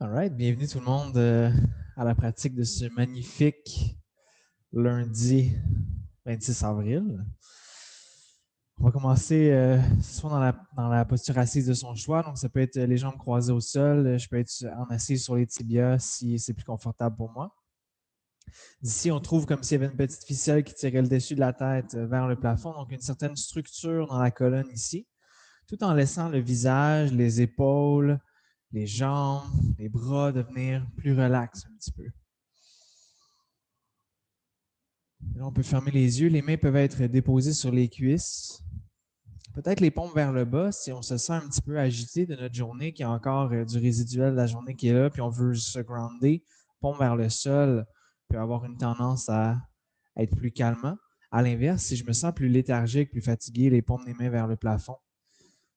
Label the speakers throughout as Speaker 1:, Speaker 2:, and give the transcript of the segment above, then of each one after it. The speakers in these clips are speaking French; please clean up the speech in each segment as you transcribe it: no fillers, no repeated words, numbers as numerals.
Speaker 1: All right, bienvenue tout le monde à la pratique de ce magnifique lundi 26 avril. On va commencer soit dans la posture assise de son choix, donc ça peut être les jambes croisées au sol, je peux être en assise sur les tibias si c'est plus confortable pour moi. D'ici, on trouve comme s'il y avait une petite ficelle qui tirait le dessus de la tête vers le plafond, donc une certaine structure dans la colonne ici, tout en laissant le visage, les épaules, les jambes, les bras devenir plus relax un petit peu. Là, on peut fermer les yeux. Les mains peuvent être déposées sur les cuisses. Peut-être les paumes vers le bas si on se sent un petit peu agité de notre journée, qu'il y a encore du résiduel de la journée qui est là, puis on veut se grounder. Paumes vers le sol peut avoir une tendance à être plus calmant. À l'inverse, si je me sens plus léthargique, plus fatigué, les paumes des mains vers le plafond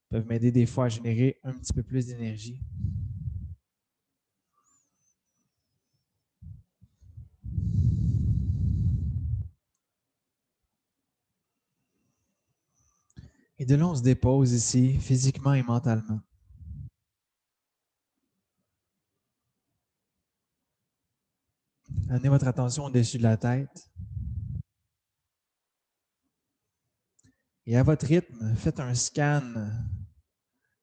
Speaker 1: peuvent m'aider des fois à générer un petit peu plus d'énergie. Et de là, on se dépose ici, physiquement et mentalement. Amenez votre attention au-dessus de la tête. Et à votre rythme, faites un scan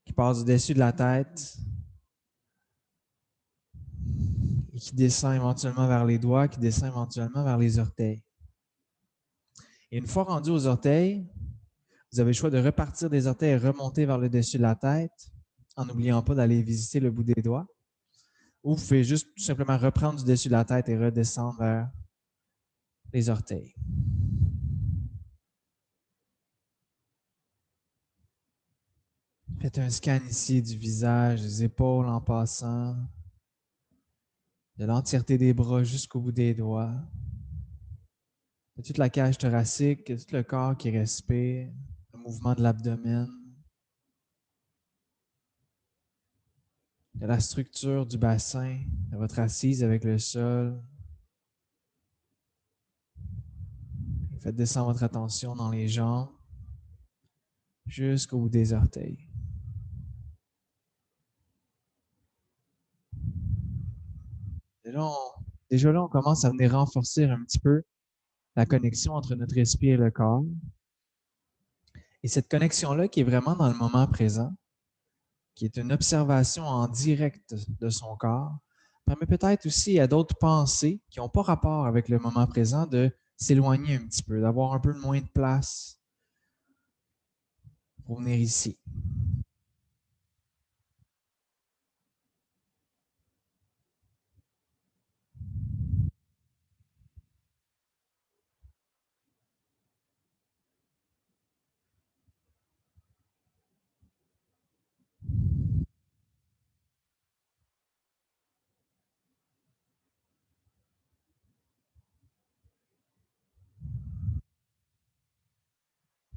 Speaker 1: qui passe au-dessus de la tête et qui descend éventuellement vers les doigts, qui descend éventuellement vers les orteils. Et une fois rendu aux orteils, vous avez le choix de repartir des orteils et remonter vers le dessus de la tête en n'oubliant pas d'aller visiter le bout des doigts. Ou vous pouvez juste tout simplement reprendre du dessus de la tête et redescendre vers les orteils. Faites un scan ici du visage, des épaules en passant, de l'entièreté des bras jusqu'au bout des doigts, de toute la cage thoracique, de tout le corps qui respire, le mouvement de l'abdomen, de la structure du bassin, de votre assise avec le sol. Faites descendre votre attention dans les jambes jusqu'au bout des orteils. Déjà là, on commence à venir renforcer un petit peu la connexion entre notre esprit et le corps. Et cette connexion-là qui est vraiment dans le moment présent, qui est une observation en direct de son corps, permet peut-être aussi à d'autres pensées qui n'ont pas rapport avec le moment présent de s'éloigner un petit peu, d'avoir un peu moins de place pour venir ici.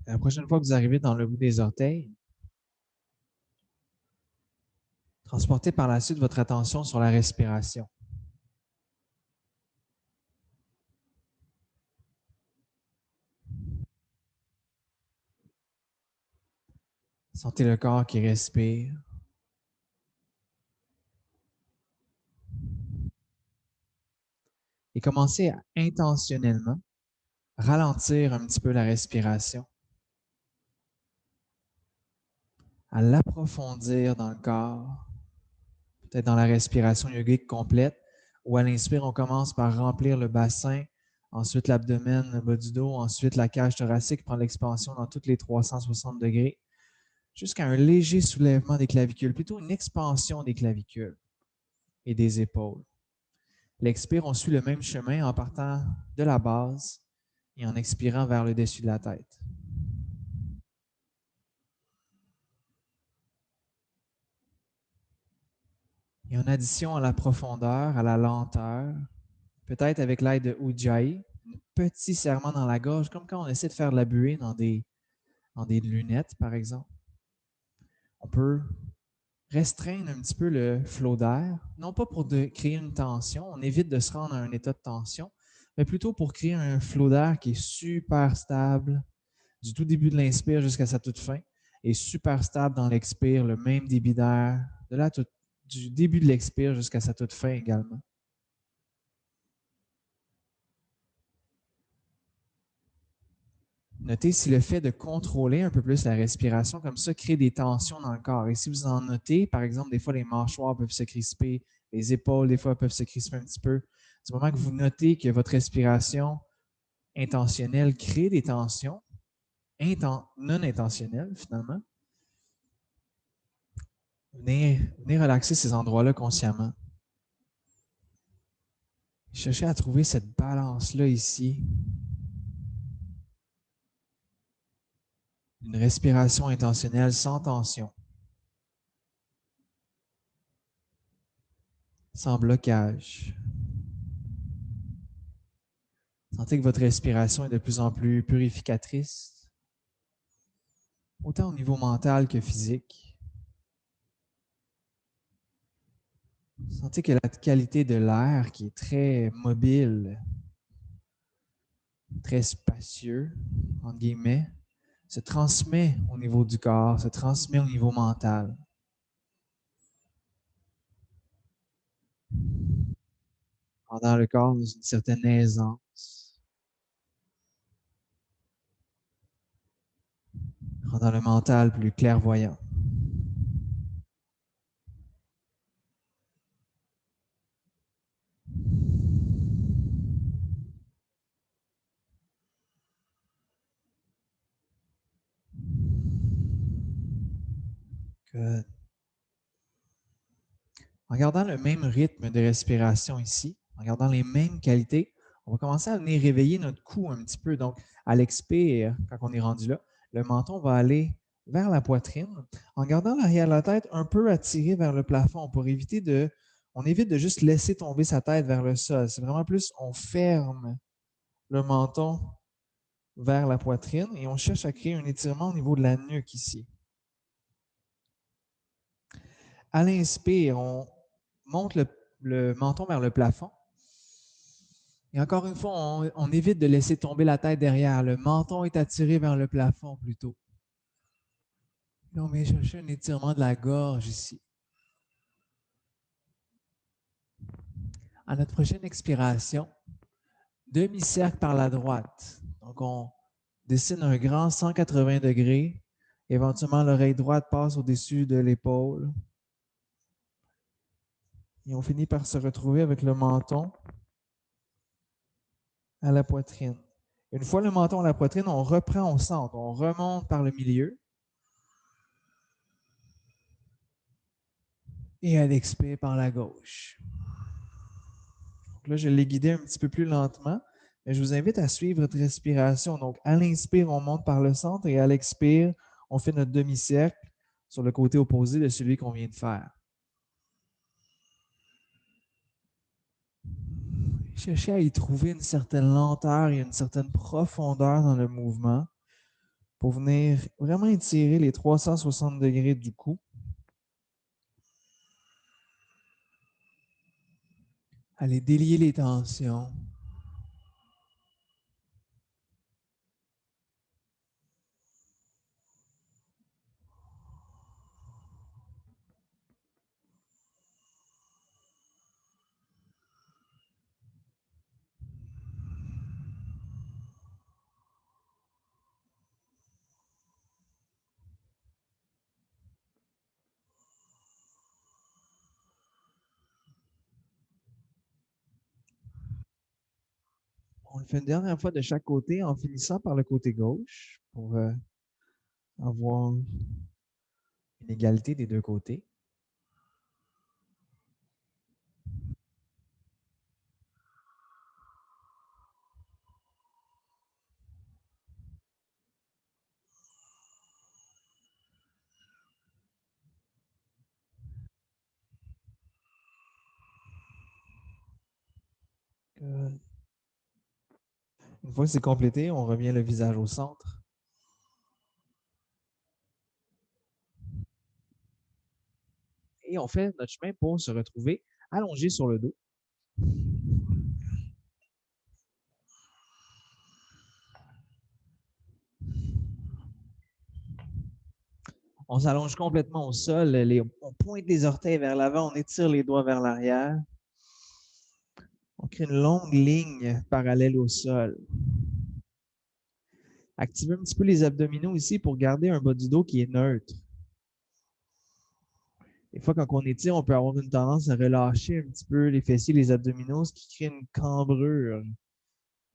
Speaker 1: La prochaine fois que vous arrivez dans le bout des orteils, transportez par la suite votre attention sur la respiration. Sentez le corps qui respire. Et commencez à intentionnellement ralentir un petit peu la respiration, à l'approfondir dans le corps, peut-être dans la respiration yogique complète, où à l'inspire, on commence par remplir le bassin, ensuite l'abdomen, le bas du dos, ensuite la cage thoracique prend l'expansion dans toutes les 360 degrés, jusqu'à un léger soulèvement des clavicules, plutôt une expansion des clavicules et des épaules. L'expire, on suit le même chemin en partant de la base et en expirant vers le dessus de la tête. Et en addition à la profondeur, à la lenteur, peut-être avec l'aide de Ujjayi, un petit serrement dans la gorge, comme quand on essaie de faire de la buée dans des lunettes, par exemple. On peut restreindre un petit peu le flot d'air, non pas pour créer une tension, on évite de se rendre à un état de tension, mais plutôt pour créer un flot d'air qui est super stable, du tout début de l'inspire jusqu'à sa toute fin, et super stable dans l'expire, le même débit d'air de la toute du début de l'expire jusqu'à sa toute fin également. Notez si le fait de contrôler un peu plus la respiration comme ça crée des tensions dans le corps. Et si vous en notez, par exemple, des fois les mâchoires peuvent se crisper, les épaules des fois peuvent se crisper un petit peu. Du moment que vous notez que votre respiration intentionnelle crée des tensions, non intentionnelles finalement, venez relaxer ces endroits-là consciemment. Cherchez à trouver cette balance-là ici. Une respiration intentionnelle sans tension, sans blocage. Sentez que votre respiration est de plus en plus purificatrice, autant au niveau mental que physique. Sentez que la qualité de l'air, qui est très mobile, très spacieux, entre guillemets, se transmet au niveau du corps, se transmet au niveau mental. Rendant le corps dans une certaine aisance, rendant le mental plus clairvoyant. Good. En gardant le même rythme de respiration ici, en gardant les mêmes qualités, on va commencer à venir réveiller notre cou un petit peu. Donc, à l'expire, quand on est rendu là, le menton va aller vers la poitrine en gardant l'arrière de la tête un peu attiré vers le plafond pour éviter on évite de juste laisser tomber sa tête vers le sol. C'est vraiment plus, on ferme le menton vers la poitrine et on cherche à créer un étirement au niveau de la nuque ici. À l'inspire, on monte le menton vers le plafond. Et encore une fois, on évite de laisser tomber la tête derrière. Le menton est attiré vers le plafond plutôt. Là, on vient chercher un étirement de la gorge ici. À notre prochaine expiration, demi-cercle par la droite. Donc, on dessine un grand 180 degrés. Éventuellement, l'oreille droite passe au-dessus de l'épaule. Et on finit par se retrouver avec le menton à la poitrine. Une fois le menton à la poitrine, on reprend au centre. On remonte par le milieu. Et elle expire par la gauche. Donc là, je l'ai guidé un petit peu plus lentement, mais je vous invite à suivre votre respiration. Donc, à l'inspire, on monte par le centre et à l'expire, on fait notre demi-cercle sur le côté opposé de celui qu'on vient de faire. Cherchez à y trouver une certaine lenteur et une certaine profondeur dans le mouvement pour venir vraiment étirer les 360 degrés du cou. Allez délier les tensions. On le fait une dernière fois de chaque côté en finissant par le côté gauche pour avoir une égalité des deux côtés. Une fois que c'est complété, on revient le visage au centre. Et on fait notre chemin pour se retrouver allongé sur le dos. On On s'allonge complètement au sol. On pointe les orteils vers l'avant, on étire les doigts vers l'arrière. On crée une longue ligne parallèle au sol. Activez un petit peu les abdominaux ici pour garder un bas du dos qui est neutre. Des fois, quand on étire, on peut avoir une tendance à relâcher un petit peu les fessiers, les abdominaux, ce qui crée une cambrure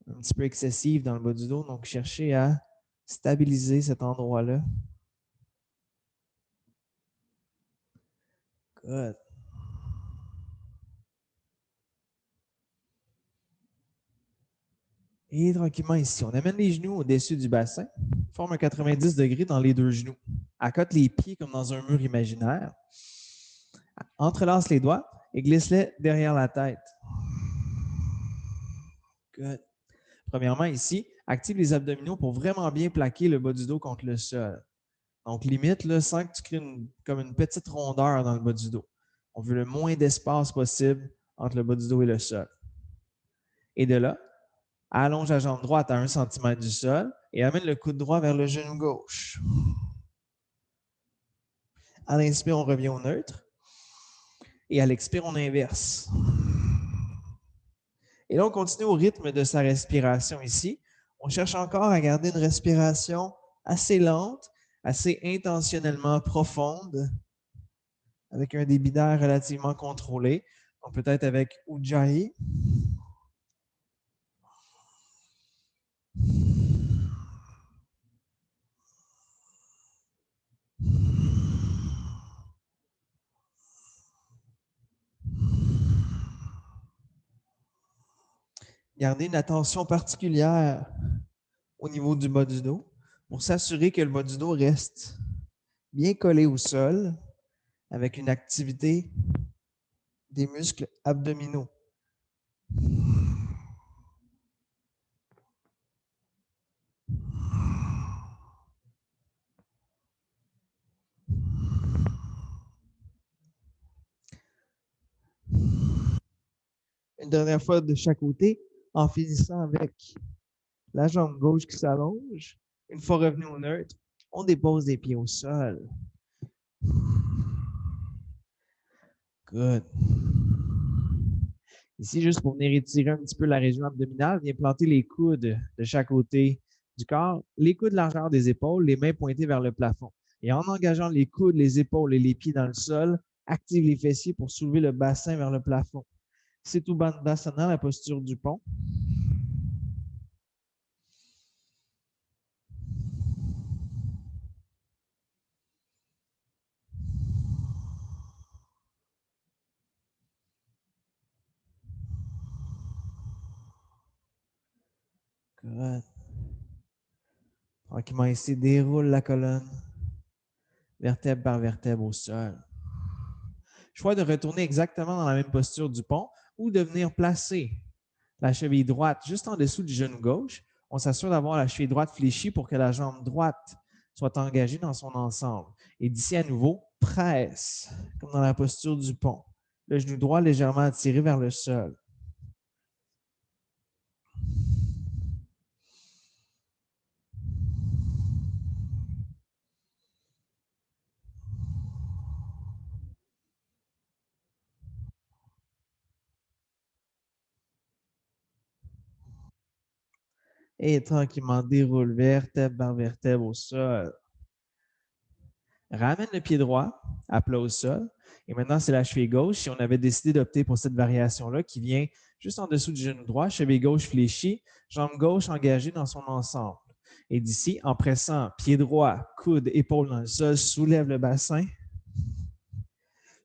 Speaker 1: un petit peu excessive dans le bas du dos. Donc, cherchez à stabiliser cet endroit-là. Good. Et tranquillement ici, on amène les genoux au-dessus du bassin, forme un 90 degrés dans les deux genoux. Accote les pieds comme dans un mur imaginaire. Entrelace les doigts et glisse-les derrière la tête. Good. Premièrement, ici, active les abdominaux pour vraiment bien plaquer le bas du dos contre le sol. Donc, limite, là, sans que tu crées comme une petite rondeur dans le bas du dos. On veut le moins d'espace possible entre le bas du dos et le sol. Et de là, allonge la jambe droite à 1 cm du sol et amène le coude droit vers le genou gauche. À l'inspire, on revient au neutre. Et à l'expire, on inverse. Et là, on continue au rythme de sa respiration ici. On cherche encore à garder une respiration assez lente, assez intentionnellement profonde, avec un débit d'air relativement contrôlé. Donc peut-être avec Ujjayi. Gardez une attention particulière au niveau du bas du dos pour s'assurer que le bas du dos reste bien collé au sol avec une activité des muscles abdominaux. Une dernière fois de chaque côté, en finissant avec la jambe gauche qui s'allonge. Une fois revenu au neutre, on dépose les pieds au sol. Good. Ici, juste pour venir étirer un petit peu la région abdominale, viens planter les coudes de chaque côté du corps, les coudes largeur des épaules, les mains pointées vers le plafond. Et en engageant les coudes, les épaules et les pieds dans le sol, active les fessiers pour soulever le bassin vers le plafond. C'est tout Bandhasana, la posture du pont. Good. Tranquillement ici, déroule la colonne, vertèbre par vertèbre au sol. Choix de retourner exactement dans la même posture du pont ou de venir placer la cheville droite juste en dessous du genou gauche. On s'assure d'avoir la cheville droite fléchie pour que la jambe droite soit engagée dans son ensemble. Et d'ici à nouveau, presse, comme dans la posture du pont. Le genou droit légèrement attiré vers le sol. Et tranquillement déroule vertèbre par vertèbre au sol. Ramène le pied droit à plat au sol. Et maintenant, c'est la cheville gauche. Si on avait décidé d'opter pour cette variation-là qui vient juste en dessous du genou droit, cheville gauche fléchie, jambe gauche engagée dans son ensemble. Et d'ici, en pressant pied droit, coude, épaule dans le sol, soulève le bassin.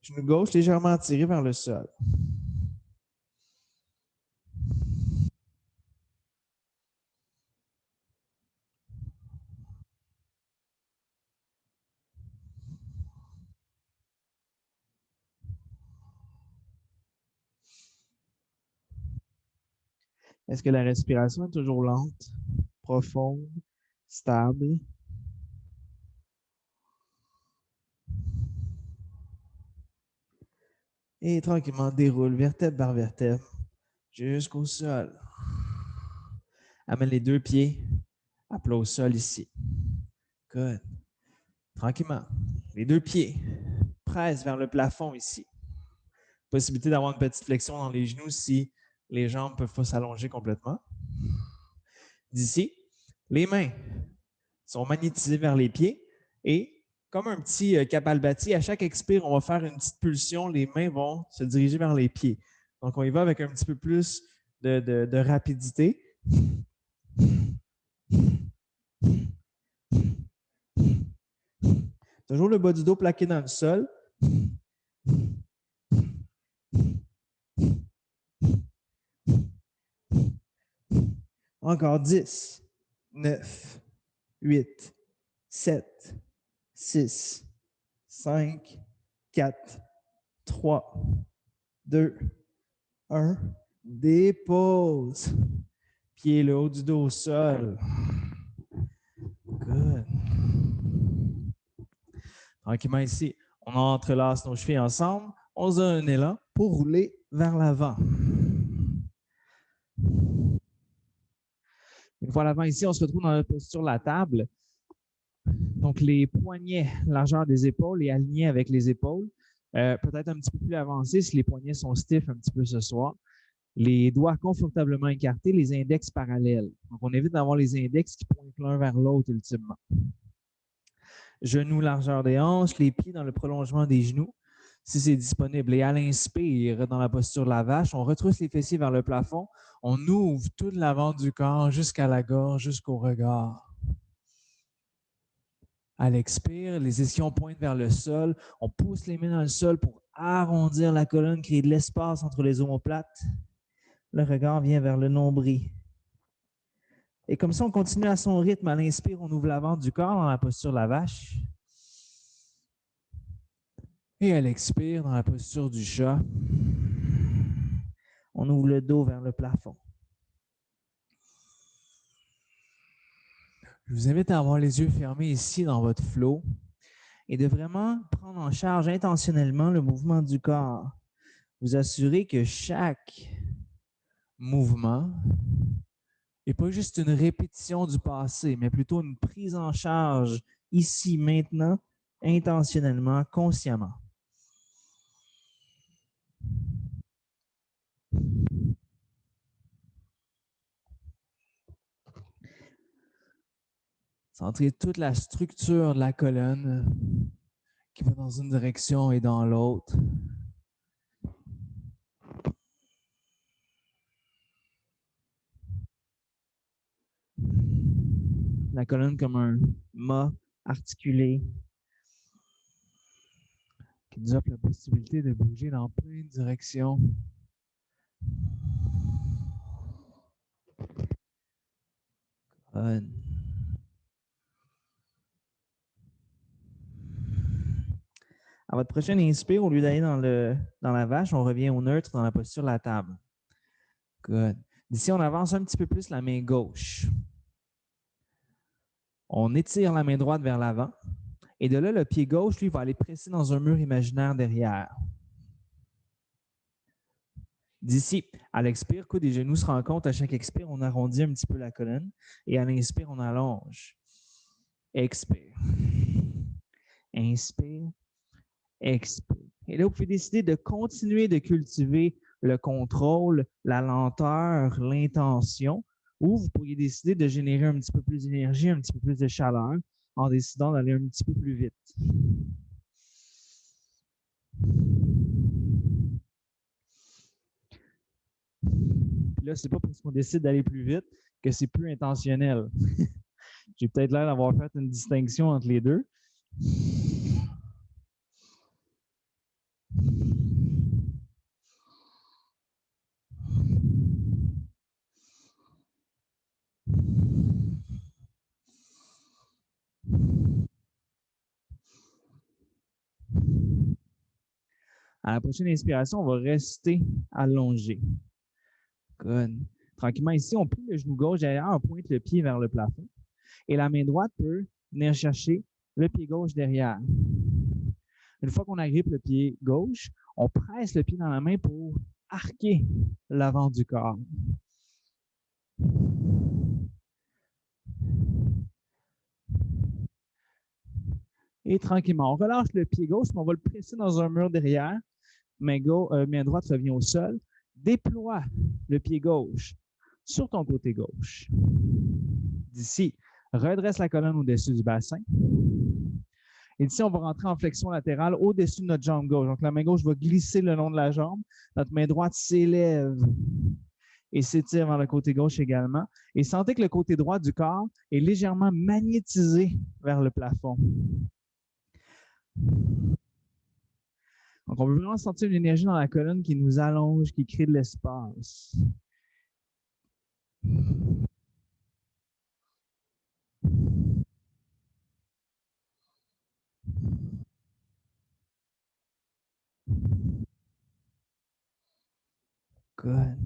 Speaker 1: Genou gauche légèrement tiré vers le sol. Est-ce que la respiration est toujours lente, profonde, stable? Et tranquillement déroule vertèbre par vertèbre jusqu'au sol. Amène les deux pieds à plat au sol ici. Good. Tranquillement. Les deux pieds pressent vers le plafond ici. Possibilité d'avoir une petite flexion dans les genoux si les jambes ne peuvent pas s'allonger complètement. D'ici, les mains sont magnétisées vers les pieds et comme un petit Kapalbhati, à chaque expire, on va faire une petite pulsion, les mains vont se diriger vers les pieds. Donc, on y va avec un petit peu plus de rapidité. Toujours le bas du dos plaqué dans le sol. Encore 10, 9, 8, 7, 6, 5, 4, 3, 2, 1. Dépose. Pied le haut du dos au sol. Good. Tranquillement ici, on entrelace nos chevilles ensemble. On se donne un élan pour rouler vers l'avant. Une fois à l'avant ici, on se retrouve dans la posture de la table. Donc, les poignets, largeur des épaules et alignés avec les épaules. Peut-être un petit peu plus avancé si les poignets sont stiffs un petit peu ce soir. Les doigts confortablement écartés, les index parallèles. Donc, on évite d'avoir les index qui pointent l'un vers l'autre ultimement. Genoux, largeur des hanches, les pieds dans le prolongement des genoux, si c'est disponible. Et à l'inspire, dans la posture de la vache, on retrousse les fessiers vers le plafond. On ouvre tout l'avant du corps jusqu'à la gorge, jusqu'au regard. À l'expire, les ischions pointent vers le sol. On pousse les mains dans le sol pour arrondir la colonne, créer de l'espace entre les omoplates. Le regard vient vers le nombril. Et comme ça, on continue à son rythme. À l'inspire, on ouvre l'avant du corps dans la posture de la vache. Et à l'expire, dans la posture du chat, on ouvre le dos vers le plafond. Je vous invite à avoir les yeux fermés ici dans votre flow et de vraiment prendre en charge intentionnellement le mouvement du corps. Vous assurez que chaque mouvement n'est pas juste une répétition du passé, mais plutôt une prise en charge ici, maintenant, intentionnellement, consciemment. Centrez toute la structure de la colonne qui va dans une direction et dans l'autre. La colonne comme un mât articulé qui nous offre la possibilité de bouger dans plein de directions. Good. À votre prochaine inspire, au lieu d'aller dans la vache, on revient au neutre dans la posture de la table. Good. D'ici, on avance un petit peu plus la main gauche. On étire la main droite vers l'avant. Et de là, le pied gauche, lui, va aller presser dans un mur imaginaire derrière. D'ici, à l'expire, coude et genoux se rencontrent. À chaque expire, on arrondit un petit peu la colonne. Et à l'inspire, on allonge. Expire. Inspire. Expire. Et là, vous pouvez décider de continuer de cultiver le contrôle, la lenteur, l'intention, ou vous pourriez décider de générer un petit peu plus d'énergie, un petit peu plus de chaleur, en décidant d'aller un petit peu plus vite. Puis là, c'est pas parce qu'on décide d'aller plus vite que c'est plus intentionnel. J'ai peut-être l'air d'avoir fait une distinction entre les deux. À la prochaine inspiration, on va rester allongé. Good. Tranquillement, ici, on plie le genou gauche derrière, on pointe le pied vers le plafond. Et la main droite peut venir chercher le pied gauche derrière. Une fois qu'on agrippe le pied gauche, on presse le pied dans la main pour arquer l'avant du corps.
Speaker 2: Et tranquillement, on relâche le pied gauche, mais on va le presser dans un mur derrière. Main droite revient au sol. Déploie le pied gauche sur ton côté gauche. D'ici, redresse la colonne au-dessus du bassin. Et d'ici, on va rentrer en flexion latérale au-dessus de notre jambe gauche. Donc, la main gauche va glisser le long de la jambe. Notre main droite s'élève et s'étire vers le côté gauche également. Et sentez que le côté droit du corps est légèrement magnétisé vers le plafond. Donc, on peut vraiment sentir une énergie dans la colonne qui nous allonge, qui crée de l'espace. Good.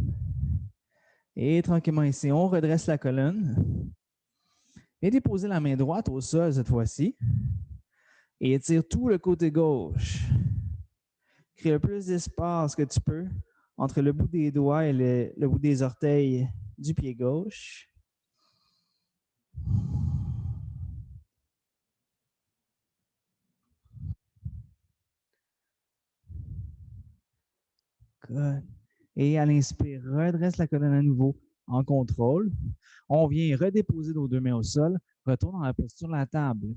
Speaker 2: Et tranquillement ici, on redresse la colonne. Et déposer la main droite au sol cette fois-ci. Et étire tout le côté gauche. Crée le plus d'espace que tu peux entre le bout des doigts et le bout des orteils du pied gauche. Good. Et à l'inspire, redresse la colonne à nouveau en contrôle. On vient redéposer nos deux mains au sol. Retourne dans la posture de la table.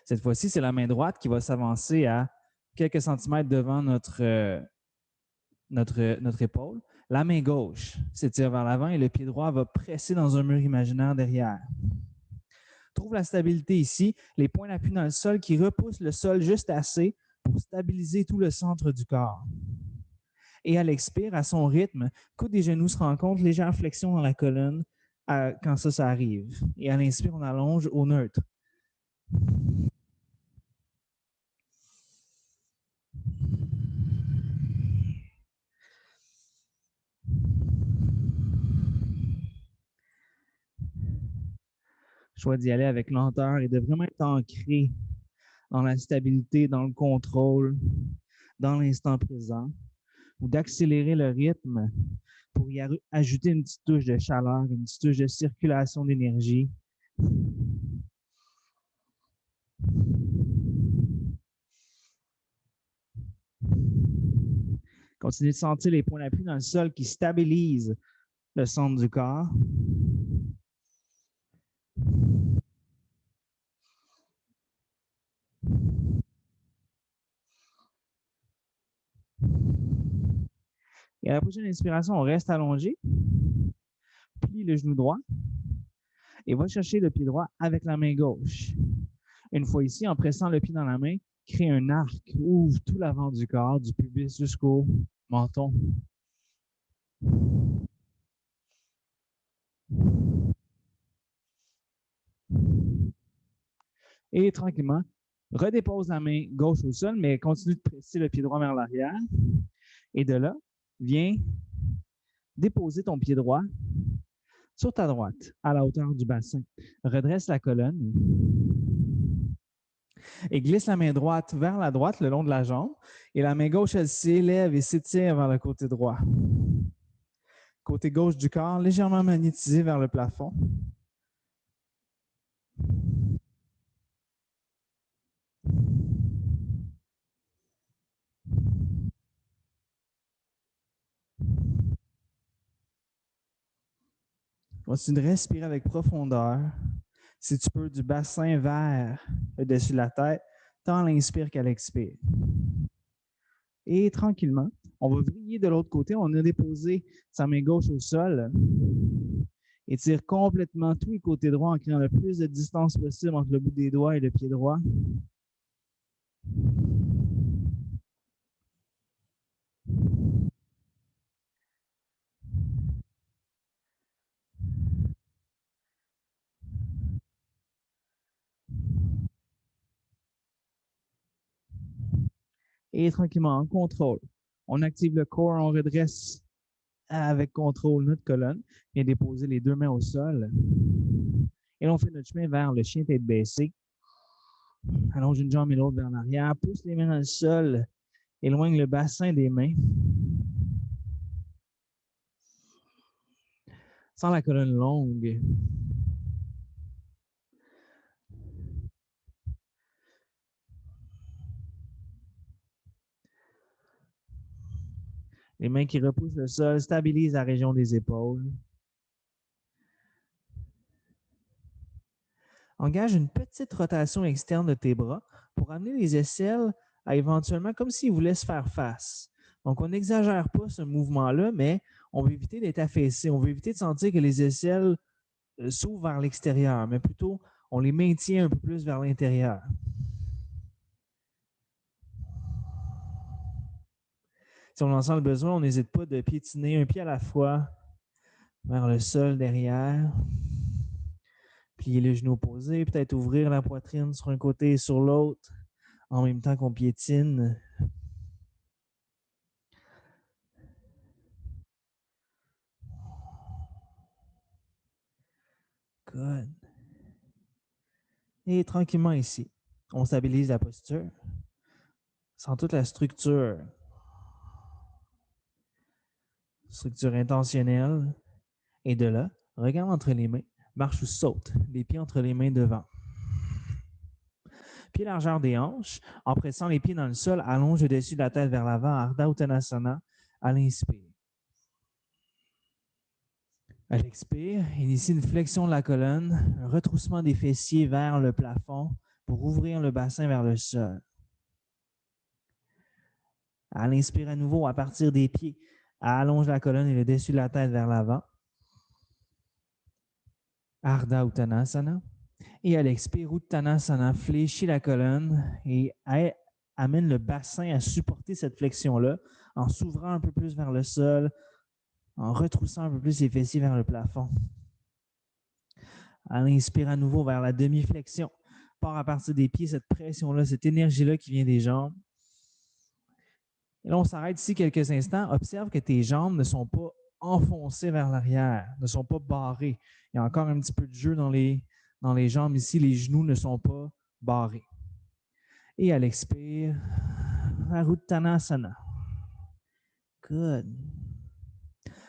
Speaker 2: Cette fois-ci, c'est la main droite qui va s'avancer à quelques centimètres devant notre épaule. La main gauche s'étire vers l'avant et le pied droit va presser dans un mur imaginaire derrière. Trouve la stabilité ici, les points d'appui dans le sol qui repoussent le sol juste assez pour stabiliser tout le centre du corps. Et à l'expire, à son rythme, coude et genoux se rencontrent, légère flexion dans la colonne quand ça arrive. Et à l'inspire, on allonge au neutre. Choix d'y aller avec lenteur et de vraiment être ancré dans la stabilité, dans le contrôle, dans l'instant présent, ou d'accélérer le rythme pour y ajouter une petite touche de chaleur, une petite touche de circulation d'énergie. Continuez de sentir les points d'appui dans le sol qui stabilisent le centre du corps. Et à la prochaine inspiration, on reste allongé. Plie le genou droit et va chercher le pied droit avec la main gauche. Une fois ici, en pressant le pied dans la main, crée un arc, ouvre tout l'avant du corps, du pubis jusqu'au menton. Et tranquillement, redépose la main gauche au sol, mais continue de presser le pied droit vers l'arrière. Et de là, viens déposer ton pied droit sur ta droite, à la hauteur du bassin. Redresse la colonne et glisse la main droite vers la droite, le long de la jambe. Et la main gauche, elle s'élève et s'étire vers le côté droit. Côté gauche du corps, légèrement magnétisé vers le plafond. Continue de respirer avec profondeur. Si tu peux, du bassin vers le dessus de la tête, tant à l'inspire qu'à l'expire. Et tranquillement, on va vriller de l'autre côté. On a déposé sa main gauche au sol. Étire complètement tous les côtés droits en créant le plus de distance possible entre le bout des doigts et le pied droit. Et tranquillement, en contrôle, on active le corps, on redresse avec contrôle notre colonne et déposer les deux mains au sol. Et on fait notre chemin vers le chien tête baissée. Allonge une jambe et l'autre vers l'arrière. Pousse les mains dans le sol. Éloigne le bassin des mains. Sens la colonne longue. Les mains qui repoussent le sol, stabilise la région des épaules. Engage une petite rotation externe de tes bras pour amener les aisselles à éventuellement comme s'ils voulaient se faire face. Donc, on n'exagère pas ce mouvement-là, mais on veut éviter d'être affaissé. On veut éviter de sentir que les aisselles s'ouvrent vers l'extérieur, mais plutôt, on les maintient un peu plus vers l'intérieur. Si on en sent le besoin, on n'hésite pas de piétiner un pied à la fois vers le sol derrière. Plier les genoux opposés, peut-être ouvrir la poitrine sur un côté et sur l'autre en même temps qu'on piétine. Good. Et tranquillement ici, on stabilise la posture. Sans toute la structure. Structure intentionnelle. Et de là, regarde entre les mains, marche ou saute, les pieds entre les mains devant. Pied largeur des hanches, en pressant les pieds dans le sol, allonge le dessus de la tête vers l'avant, Ardha Uttanasana, à l'inspire. À l'expire, initie une flexion de la colonne, un retroussement des fessiers vers le plafond pour ouvrir le bassin vers le sol. À l'inspire à nouveau, à partir des pieds, allonge la colonne et le dessus de la tête vers l'avant. Ardha Uttanasana. Et à l'expire, Uttanasana, fléchit la colonne et amène le bassin à supporter cette flexion-là en s'ouvrant un peu plus vers le sol, en retroussant un peu plus les fessiers vers le plafond. À l'inspire à nouveau vers la demi-flexion. Part à partir des pieds, cette pression-là, cette énergie-là qui vient des jambes. Et là, on s'arrête ici quelques instants. Observe que tes jambes ne sont pas enfoncées vers l'arrière, ne sont pas barrées. Il y a encore un petit peu de jeu dans les jambes ici. Les genoux ne sont pas barrés. Et à l'expire, Uttanasana. Good.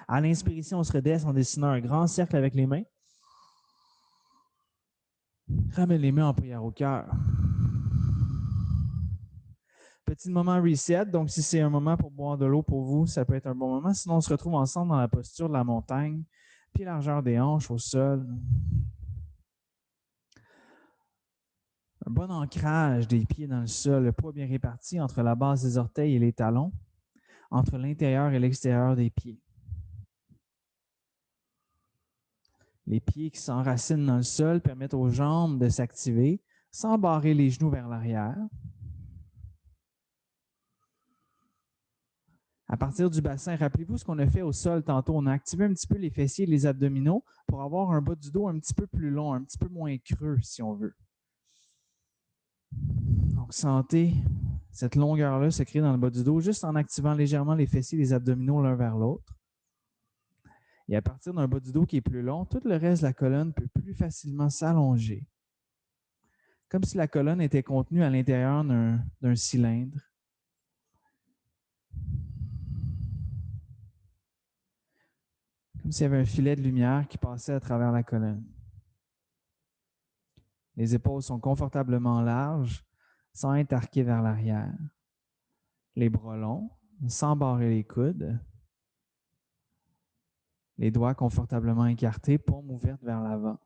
Speaker 2: À l'inspire ici, on se redresse en dessinant un grand cercle avec les mains. Ramène les mains en prière au cœur. Petit moment reset, donc si c'est un moment pour boire de l'eau pour vous, ça peut être un bon moment. Sinon, on se retrouve ensemble dans la posture de la montagne, pied largeur des hanches au sol. Un bon ancrage des pieds dans le sol, le poids bien réparti entre la base des orteils et les talons, entre l'intérieur et l'extérieur des pieds. Les pieds qui s'enracinent dans le sol permettent aux jambes de s'activer sans barrer les genoux vers l'arrière. À partir du bassin, rappelez-vous ce qu'on a fait au sol tantôt. On a activé un petit peu les fessiers et les abdominaux pour avoir un bas du dos un petit peu plus long, un petit peu moins creux, si on veut. Donc, sentez cette longueur-là se créer dans le bas du dos juste en activant légèrement les fessiers et les abdominaux l'un vers l'autre. Et à partir d'un bas du dos qui est plus long, tout le reste de la colonne peut plus facilement s'allonger. Comme si la colonne était contenue à l'intérieur d'un cylindre. Comme s'il y avait un filet de lumière qui passait à travers la colonne. Les épaules sont confortablement larges, sans être arquées vers l'arrière. Les bras longs, sans barrer les coudes. Les doigts confortablement écartés, paumes ouvertes vers l'avant.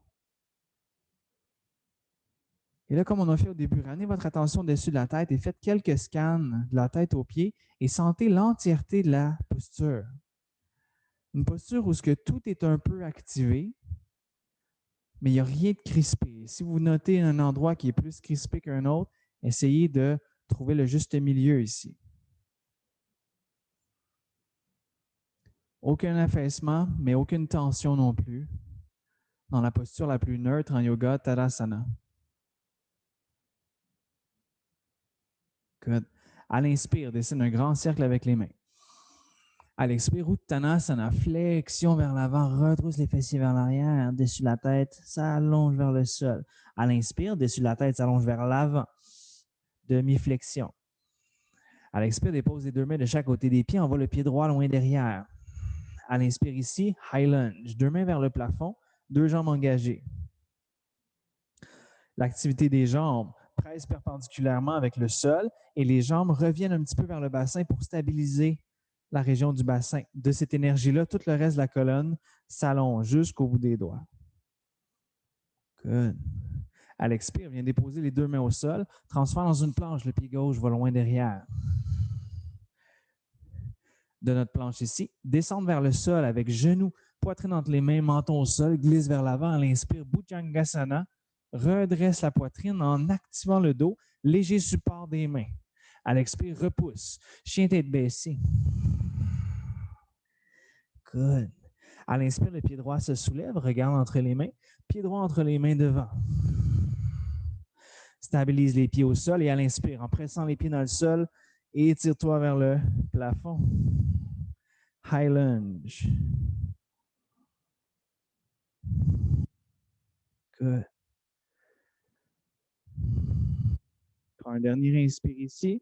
Speaker 2: Et là, comme on a fait au début, ramenez votre attention au-dessus de la tête et faites quelques scans de la tête aux pieds et sentez l'entièreté de la posture. Une posture où ce que tout est un peu activé, mais il n'y a rien de crispé. Si vous notez un endroit qui est plus crispé qu'un autre, essayez de trouver le juste milieu ici. Aucun affaissement, mais aucune tension non plus. Dans la posture la plus neutre en yoga, Tadasana. Good. À l'inspire, dessine un grand cercle avec les mains. À l'expire, Uttanasana, flexion vers l'avant, retrousse les fessiers vers l'arrière, dessus la tête, s'allonge vers le sol. À l'inspire, dessus la tête, s'allonge vers l'avant. Demi-flexion. À l'expire, dépose les deux mains de chaque côté des pieds, envoie le pied droit loin derrière. À l'inspire ici, high lunge, deux mains vers le plafond, deux jambes engagées. L'activité des jambes presse perpendiculairement avec le sol et les jambes reviennent un petit peu vers le bassin pour stabiliser la région du bassin. De cette énergie-là, tout le reste de la colonne s'allonge jusqu'au bout des doigts. Good. À l'expire, viens déposer les deux mains au sol. Transfère dans une planche. Le pied gauche va loin derrière. De notre planche ici, descendre vers le sol avec genoux, poitrine entre les mains, menton au sol, glisse vers l'avant. À l'inspire, Bhujangasana. Redresse la poitrine en activant le dos. Léger support des mains. À l'expire, repousse. Chien tête baissée. Good. À l'inspire, le pied droit se soulève, regarde entre les mains, pied droit entre les mains devant. Stabilise les pieds au sol et à l'inspire, en pressant les pieds dans le sol, étire-toi vers le plafond. High lunge. Good. Prends un dernier inspire ici.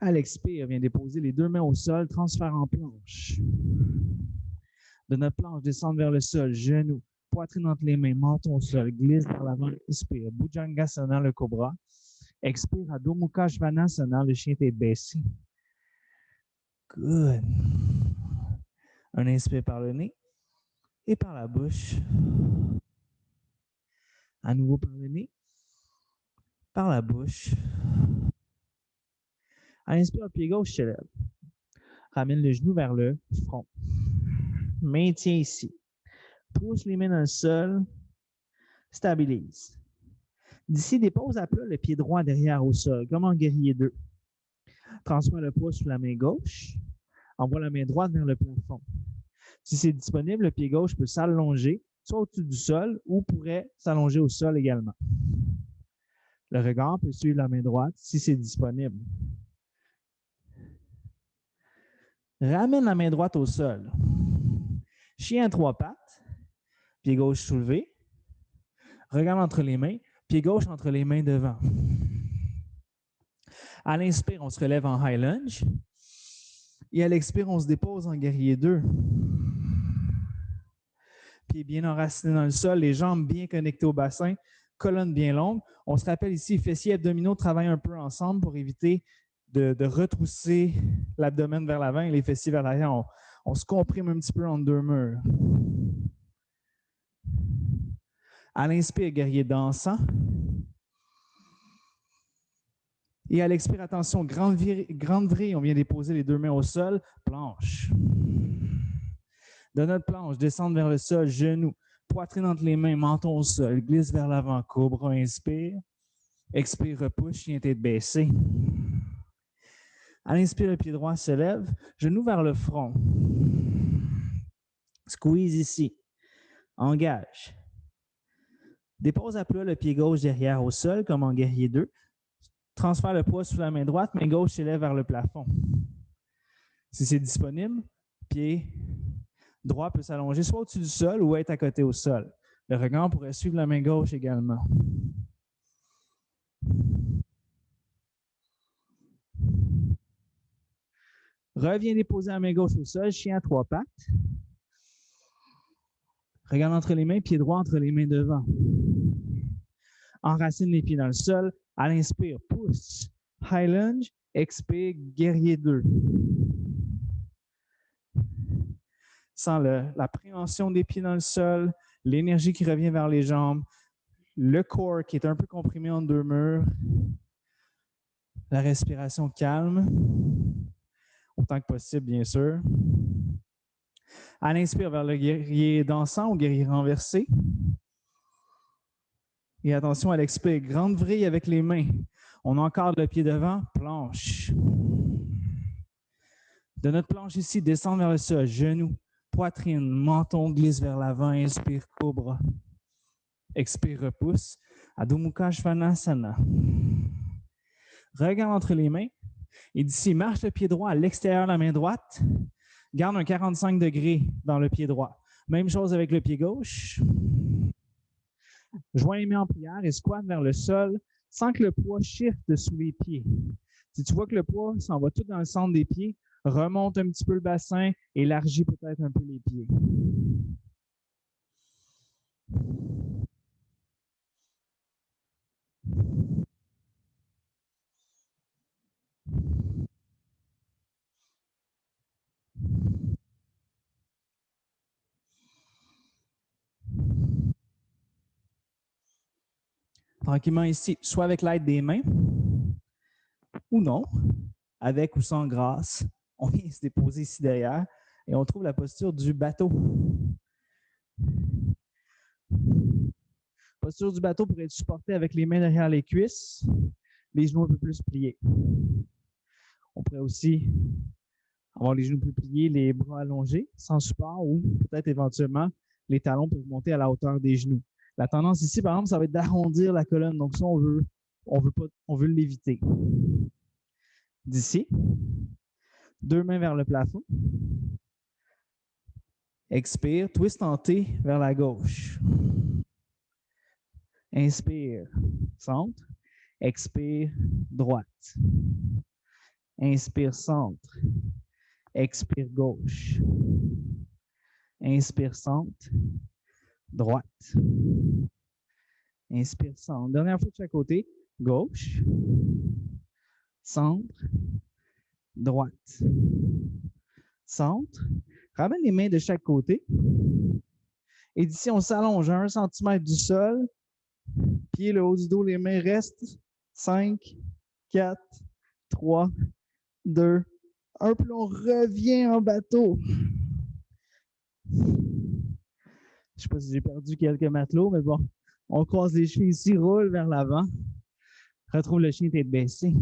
Speaker 2: À l'expire, viens déposer les deux mains au sol, transfert en planche. De notre planche, descendre vers le sol, genoux, poitrine entre les mains, menton au sol, glisse vers l'avant, inspire. Bhujangasana, le cobra. Expire, Adho Mukha Svanasana, le chien tête baissée. Good. Un inspire par le nez et par la bouche. À nouveau par le nez, par la bouche. À l'inspire, le pied gauche se lève. Ramène le genou vers le front. Maintiens ici. Pousse les mains dans le sol. Stabilise. D'ici, dépose à plat le pied droit derrière au sol, comme en guerrier 2. Transfère le poids sur la main gauche. Envoie la main droite vers le plafond. Si c'est disponible, le pied gauche peut s'allonger, soit au-dessus du sol, ou pourrait s'allonger au sol également. Le regard peut suivre la main droite si c'est disponible. Ramène la main droite au sol. Chien à trois pattes. Pied gauche soulevé. Regarde entre les mains. Pied gauche entre les mains devant. À l'inspire, on se relève en high lunge. Et à l'expire, on se dépose en guerrier 2. Pieds bien enracinés dans le sol, les jambes bien connectées au bassin, colonne bien longue. On se rappelle ici, fessiers et abdominaux travaillent un peu ensemble pour éviter de retrousser l'abdomen vers l'avant et les fessiers vers l'arrière. On se comprime un petit peu entre deux murs. À l'inspire, guerrier dansant. Et à l'expire, attention, grande vrille, on vient déposer les deux mains au sol, planche. De notre planche, descendre vers le sol, genoux, poitrine entre les mains, menton au sol, glisse vers l'avant, cobra, inspire. Expire, repousse, chien tête baissée. À l'inspire, le pied droit se lève, genou vers le front. Squeeze ici. Engage. Dépose à plat le pied gauche derrière au sol, comme en guerrier 2. Transfère le poids sous la main droite, main gauche s'élève vers le plafond. Si c'est disponible, pied droit peut s'allonger soit au-dessus du sol ou être à côté au sol. Le regard pourrait suivre la main gauche également. Reviens déposer la main gauche au sol, chien à trois pattes. Regarde entre les mains, pied droit entre les mains devant. Enracine les pieds dans le sol. À l'inspire, pousse. High lunge. Expire, guerrier 2. Sens la préhension des pieds dans le sol, l'énergie qui revient vers les jambes, le corps qui est un peu comprimé entre deux murs, la respiration calme, autant que possible, bien sûr. À l'inspire vers le guerrier dansant ou guerrier renversé. Et attention à l'expire, grande vrille avec les mains. On encadre le pied devant, planche. De notre planche ici, descendre vers le sol, genoux, poitrine, menton glisse vers l'avant, inspire, cobra. Expire, repousse. Adho Mukha Svanasana. Regarde entre les mains. Et d'ici, marche le pied droit à l'extérieur de la main droite. Garde un 45 degrés dans le pied droit. Même chose avec le pied gauche. Joins les mains en prière et squat vers le sol sans que le poids shift sous les pieds. Si tu vois que le poids s'en va tout dans le centre des pieds, remonte un petit peu le bassin, élargis peut-être un peu les pieds. Tranquillement ici, soit avec l'aide des mains ou non, avec ou sans grâce, on vient se déposer ici derrière et on trouve la posture du bateau. Posture du bateau pour être supporté avec les mains derrière les cuisses, les genoux un peu plus pliés. On pourrait aussi avoir les genoux plus pliés, les bras allongés, sans support, ou peut-être éventuellement, les talons peuvent monter à la hauteur des genoux. La tendance ici, par exemple, ça va être d'arrondir la colonne. Donc, ça, on veut l'éviter. D'ici, 2 mains vers le plafond. Expire, twist en T vers la gauche. Inspire, centre. Expire, droite. Inspire, centre. Expire, gauche. Inspire, centre. Droite. Inspire, centre. Dernière fois de chaque côté. Gauche. Centre. Droite. Centre. Ramène les mains de chaque côté. Et d'ici, on s'allonge à 1 cm du sol. Pied le haut du dos, les mains restent. 5, 4, 3, 2, 1. Puis on revient en bateau. Je ne sais pas si j'ai perdu quelques matelots, mais bon. On croise les chevilles ici, roule vers l'avant. Retrouve le chien tête baissée.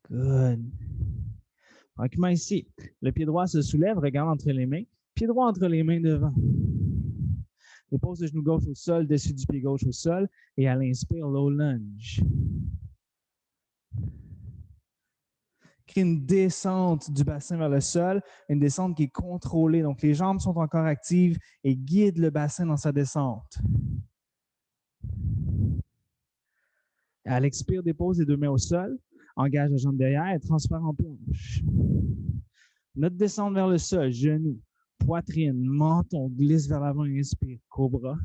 Speaker 2: Good. Tranquillement ici, le pied droit se soulève, regarde entre les mains. Pied droit entre les mains devant. Dépose le genou gauche au sol, dessus du pied gauche au sol. Et à l'inspire, low lunge. Crée une descente du bassin vers le sol, une descente qui est contrôlée. Donc, les jambes sont encore actives et guident le bassin dans sa descente. À l'expire, dépose les 2 mains au sol, engage la jambe derrière et transfère en planche. Notre descente vers le sol, genoux, poitrine, menton, glisse vers l'avant, inspire, cobra.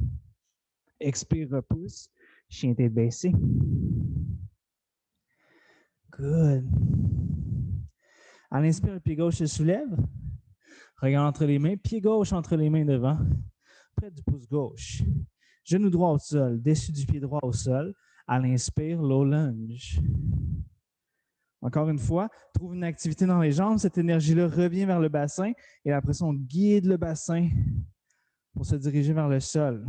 Speaker 2: Expire, repousse, chien tête baissée. Good. À l'inspire, le pied gauche se soulève. Regarde entre les mains, pied gauche entre les mains devant, près du pouce gauche. Genou droit au sol, dessus du pied droit au sol. À l'inspire, low lunge. Encore une fois, trouve une activité dans les jambes. Cette énergie-là revient vers le bassin et après ça, on guide le bassin pour se diriger vers le sol.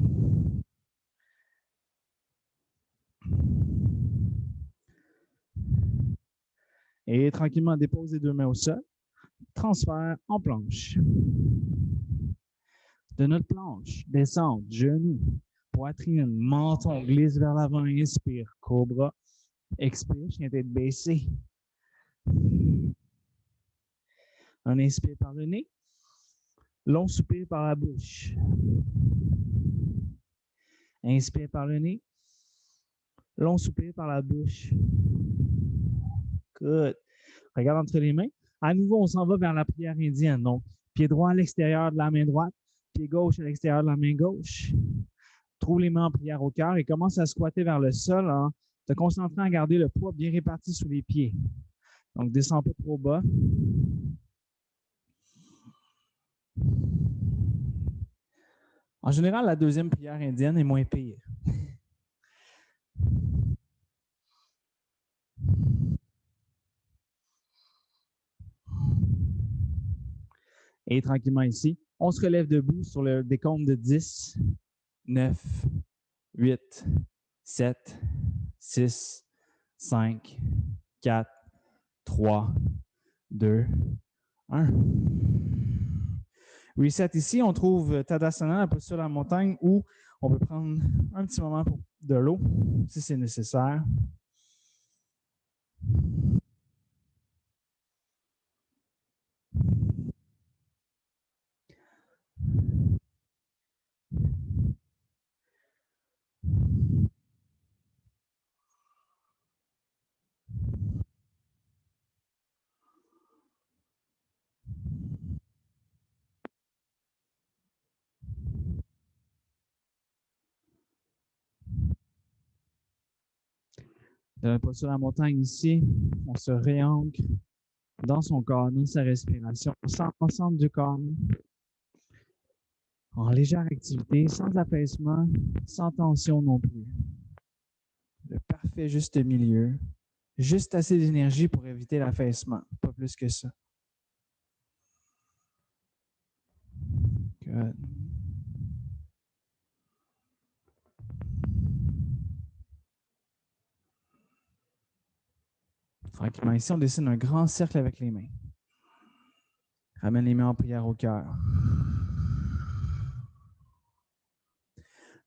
Speaker 2: Et tranquillement, dépose les 2 mains au sol. Transfert en planche. De notre planche, descente, genoux, poitrine, menton, glisse vers l'avant, inspire, cobra. Expire, chien tête baissée. Un inspire par le nez. Long soupir par la bouche. Inspire par le nez. Long soupir par la bouche. Good. Regarde entre les mains. À nouveau, on s'en va vers la prière indienne. Donc, pied droit à l'extérieur de la main droite, pied gauche à l'extérieur de la main gauche. Trouve les mains en prière au cœur et commence à squatter vers le sol en te concentrant à garder le poids bien réparti sous les pieds. Donc, descends pas trop bas. En général, la deuxième prière indienne est moins pire. Et tranquillement ici, on se relève debout sur le décompte de 10, 9, 8, 7, 6, 5, 4, 3, 2, 1. Reset ici, on trouve Tadasana, la posture de la montagne, où on peut prendre un petit moment pour de l'eau, si c'est nécessaire. De la posture de la montagne ici, on se réancre dans son corps, dans sa respiration. On sent l'ensemble du corps. En légère activité, sans affaissement, sans tension non plus. Le parfait juste milieu. Juste assez d'énergie pour éviter l'affaissement, pas plus que ça. Good. Tranquillement, ici, on dessine un grand cercle avec les mains. Ramène les mains en prière au cœur.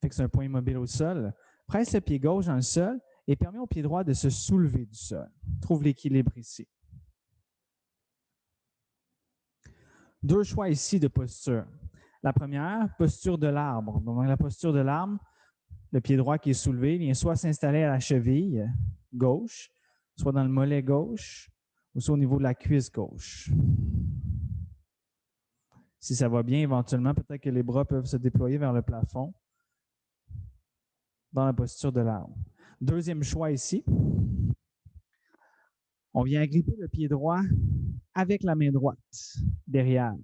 Speaker 2: Fixe un point immobile au sol. Presse le pied gauche dans le sol et permet au pied droit de se soulever du sol. Trouve l'équilibre ici. Deux choix ici de posture. La première, posture de l'arbre. Dans la posture de l'arbre, le pied droit qui est soulevé vient soit s'installer à la cheville gauche, soit dans le mollet gauche, ou soit au niveau de la cuisse gauche. Si ça va bien, éventuellement, peut-être que les bras peuvent se déployer vers le plafond dans la posture de l'arbre. Deuxième choix ici. On vient agripper le pied droit avec la main droite derrière.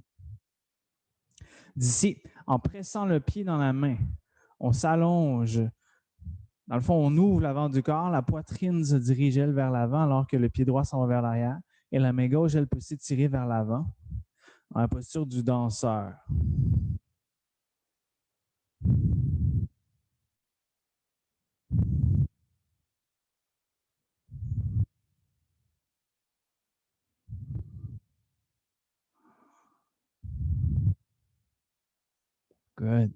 Speaker 2: D'ici, en pressant le pied dans la main, on s'allonge. Dans le fond, on ouvre l'avant du corps, la poitrine se dirige, elle, vers l'avant, alors que le pied droit s'en va vers l'arrière. Et la main gauche, elle peut s'étirer vers l'avant, dans la posture du danseur. Good.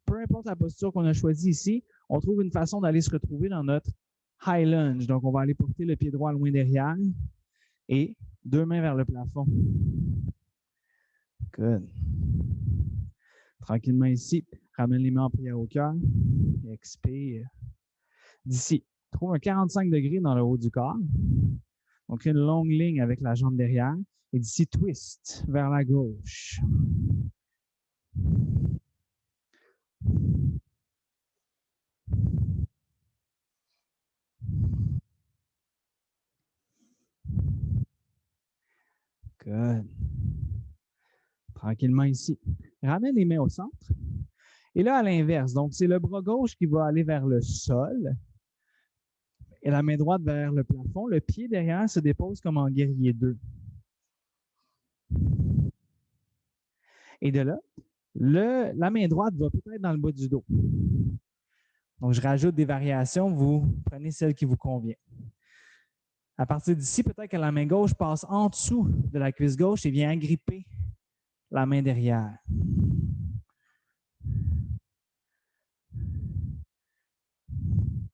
Speaker 2: Peu importe la posture qu'on a choisie ici, on trouve une façon d'aller se retrouver dans notre high lunge. Donc, on va aller porter le pied droit loin derrière et deux mains vers le plafond. Good. Tranquillement ici, ramène les mains en prière au cœur. Expire. D'ici, trouve un 45 degrés dans le haut du corps. Donc, une longue ligne avec la jambe derrière. Et d'ici, twist vers la gauche. Good. Tranquillement ici. Ramène les mains au centre. Et là, à l'inverse, donc c'est le bras gauche qui va aller vers le sol et la main droite vers le plafond. Le pied derrière se dépose comme en guerrier 2. Et de là, la main droite va peut-être dans le bas du dos. Donc, je rajoute des variations. Vous prenez celle qui vous convient. À partir d'ici, peut-être que la main gauche passe en dessous de la cuisse gauche et vient agripper la main derrière.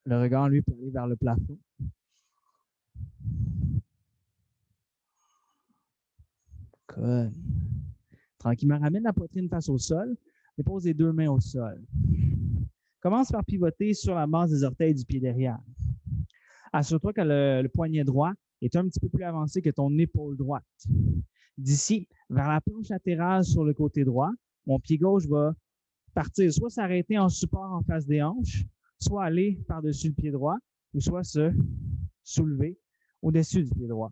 Speaker 2: Le regard, lui, peut aller vers le plafond. Good. Tranquillement, ramène la poitrine face au sol. Dépose les deux mains au sol. Commence par pivoter sur la base des orteils du pied derrière. Assure-toi que le poignet droit est un petit peu plus avancé que ton épaule droite. D'ici, vers la planche latérale sur le côté droit, mon pied gauche va partir, soit s'arrêter en support en face des hanches, soit aller par-dessus le pied droit, ou soit se soulever au-dessus du pied droit.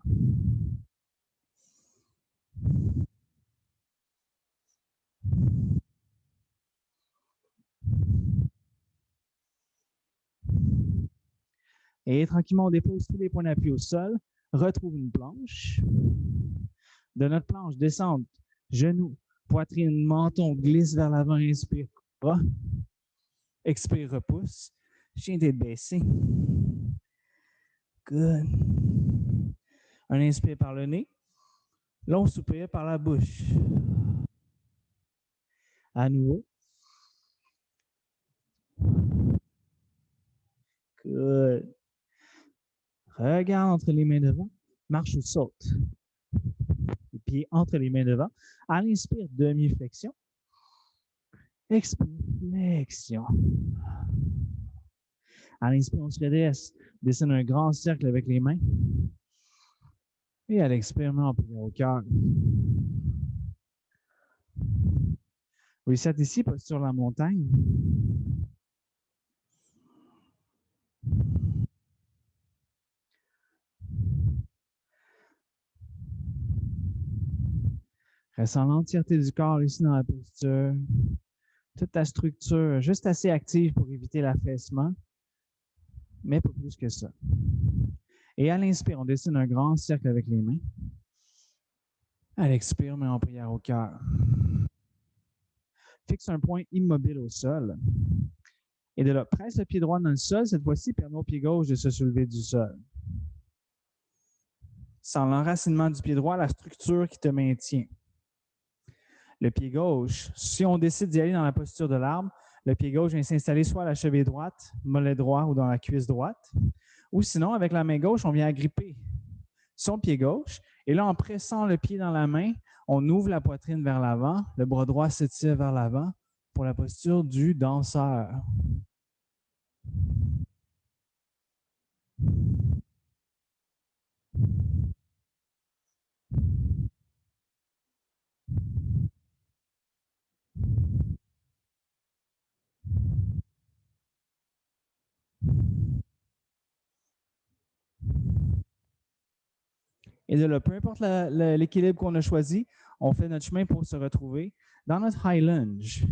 Speaker 2: Et tranquillement, on dépose tous les points d'appui au sol, retrouve une planche. De notre planche, descente, genoux, poitrine, menton, glisse vers l'avant, inspire, bras. Expire, repousse. Chien tête baissée. Good. Un inspire par le nez. Long soupir par la bouche. À nouveau. Good. Regarde entre les mains devant. Marche ou saute. Les pieds entre les mains devant. À l'inspire, demi-flexion. Expire, flexion. À l'inspire, on se redresse. Dessine un grand cercle avec les mains. Et à l'expire, on plie au cœur. Reset ici, posture la montagne. Ressens l'entièreté du corps ici dans la posture. toute ta structure juste assez active pour éviter l'affaissement, mais pas plus que ça. Et à l'inspire, on dessine un grand cercle avec les mains. À l'expire, main en prière au cœur. Fixe un point immobile au sol. Et de là, presse le pied droit dans le sol. Cette fois-ci, permet au pied gauche de se soulever du sol. Sans l'enracinement du pied droit, la structure qui te maintient. Le pied gauche, si on décide d'y aller dans la posture de l'arbre, le pied gauche vient s'installer soit à la cheville droite, mollet droit ou dans la cuisse droite. Ou sinon, avec la main gauche, on vient agripper son pied gauche. Et là, en pressant le pied dans la main, on ouvre la poitrine vers l'avant. Le bras droit s'étire vers l'avant pour la posture du danseur. Et de là, peu importe l'équilibre qu'on a choisi, on fait notre chemin pour se retrouver dans notre high lunge.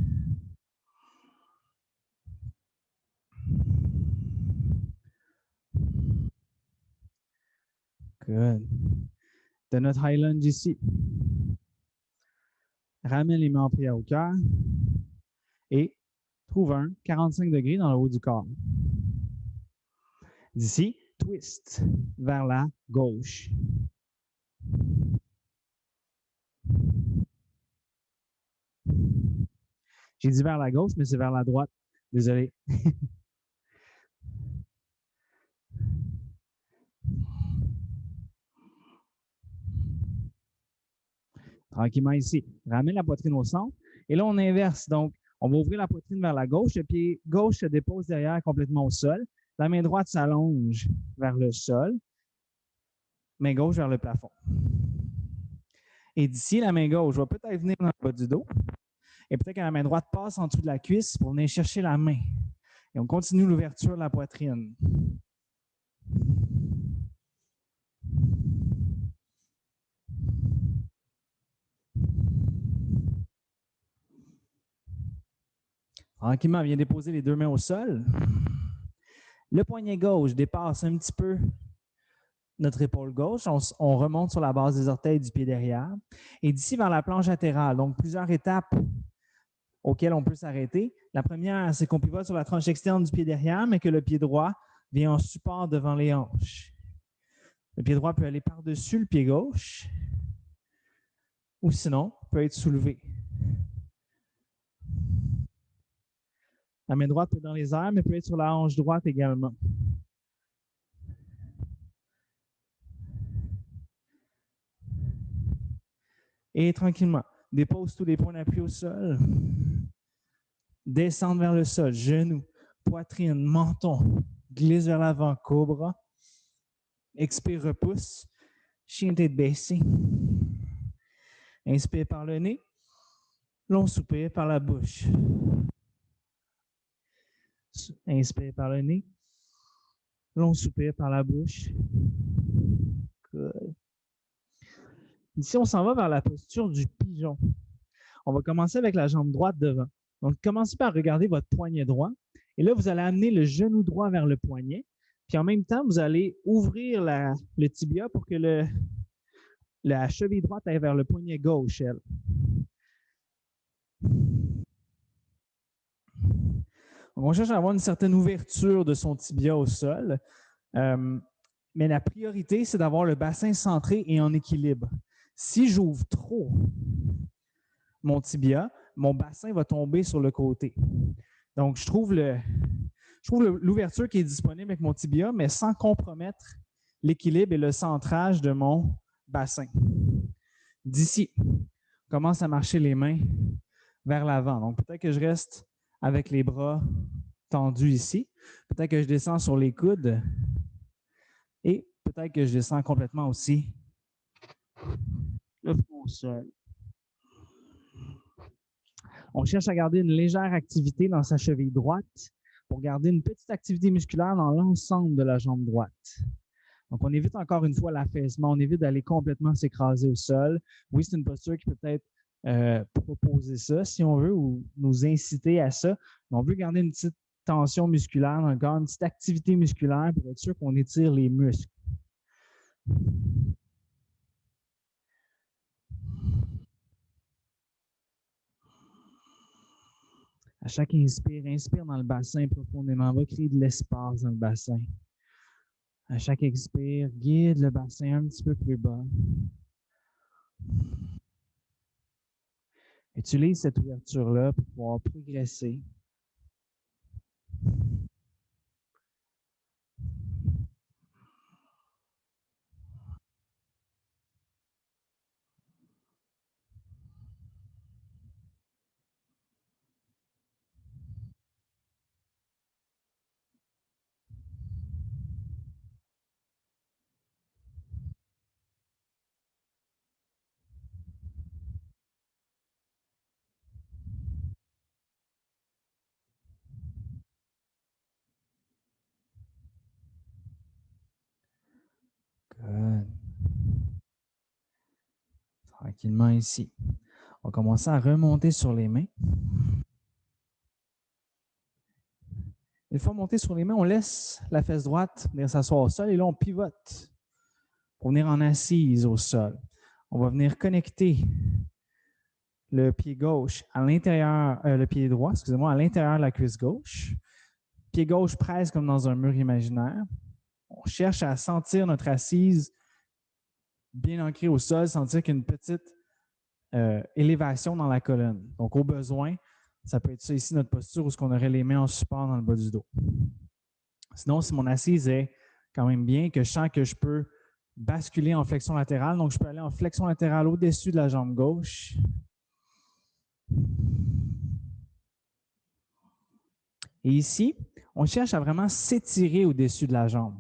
Speaker 2: Good. De notre high lunge ici, ramène les mains en prière au cœur et trouve un 45 degrés dans le haut du corps. D'ici, twist vers la gauche. J'ai dit vers la gauche, mais c'est vers la droite. Désolé. Tranquillement ici. Ramène la poitrine au centre. Et là, on inverse. Donc, on va ouvrir la poitrine vers la gauche. Le pied gauche se dépose derrière complètement au sol. La main droite s'allonge vers le sol. Main gauche vers le plafond. Et d'ici, la main gauche va peut-être venir dans le bas du dos. Et peut-être que la main droite passe en dessous de la cuisse pour venir chercher la main. Et on continue l'ouverture de la poitrine. Tranquillement, viens déposer les deux mains au sol. Le poignet gauche dépasse un petit peu notre épaule gauche. On remonte sur la base des orteils du pied derrière. Et d'ici vers la planche latérale, donc plusieurs étapes auxquelles on peut s'arrêter. La première, c'est qu'on pivote sur la tranche externe du pied derrière, mais que le pied droit vient en support devant les hanches. Le pied droit peut aller par-dessus le pied gauche ou sinon peut être soulevé. La main droite peut être dans les airs, mais peut être sur la hanche droite également. Et tranquillement, dépose tous les points d'appui au sol. Descendre vers le sol, genoux, poitrine, menton. Glisse vers l'avant, cobra. Expire, repousse. Chien tête baissée. Inspire par le nez. Long soupir par la bouche. Inspire par le nez. Long soupir par la bouche. Good. Ici, on s'en va vers la posture du pigeon. On va commencer avec la jambe droite devant. Donc, commencez par regarder votre poignet droit. Et là, vous allez amener le genou droit vers le poignet. Puis en même temps, vous allez ouvrir le tibia pour que la cheville droite aille vers le poignet gauche, elle. Donc, on cherche à avoir une certaine ouverture de son tibia au sol. Mais la priorité, c'est d'avoir le bassin centré et en équilibre. Si j'ouvre trop mon tibia, mon bassin va tomber sur le côté. Donc, je trouve l'ouverture qui est disponible avec mon tibia, mais sans compromettre l'équilibre et le centrage de mon bassin. D'ici, on commence à marcher les mains vers l'avant. Donc, peut-être que je reste avec les bras tendus ici. Peut-être que je descends sur les coudes. Et peut-être que je descends complètement aussi le front au sol. On cherche à garder une légère activité dans sa cheville droite pour garder une petite activité musculaire dans l'ensemble de la jambe droite. Donc, on évite encore une fois l'affaissement. On évite d'aller complètement s'écraser au sol. Oui, c'est une posture qui peut être proposer ça, si on veut, ou nous inciter à ça. Mais on veut garder une petite tension musculaire dans le corps, une petite activité musculaire pour être sûr qu'on étire les muscles. À chaque inspire, inspire dans le bassin profondément. On va créer de l'espace dans le bassin. À chaque expire, guide le bassin un petit peu plus bas. Utilise cette ouverture-là pour pouvoir progresser. Good. Tranquillement ici. On va commencer à remonter sur les mains. Une fois monté sur les mains, on laisse la fesse droite venir s'asseoir au sol et là, on pivote pour venir en assise au sol. On va venir connecter le pied gauche à l'intérieur, le pied droit, excusez-moi, à l'intérieur de la cuisse gauche. Pied gauche presse comme dans un mur imaginaire. On cherche à sentir notre assise bien ancrée au sol, sentir qu'il y a une petite élévation dans la colonne. Donc, au besoin, ça peut être ça ici, notre posture, où on aurait les mains en support dans le bas du dos. Sinon, si mon assise est quand même bien, que je sens que je peux basculer en flexion latérale, donc je peux aller en flexion latérale au-dessus de la jambe gauche. Et ici, on cherche à vraiment s'étirer au-dessus de la jambe.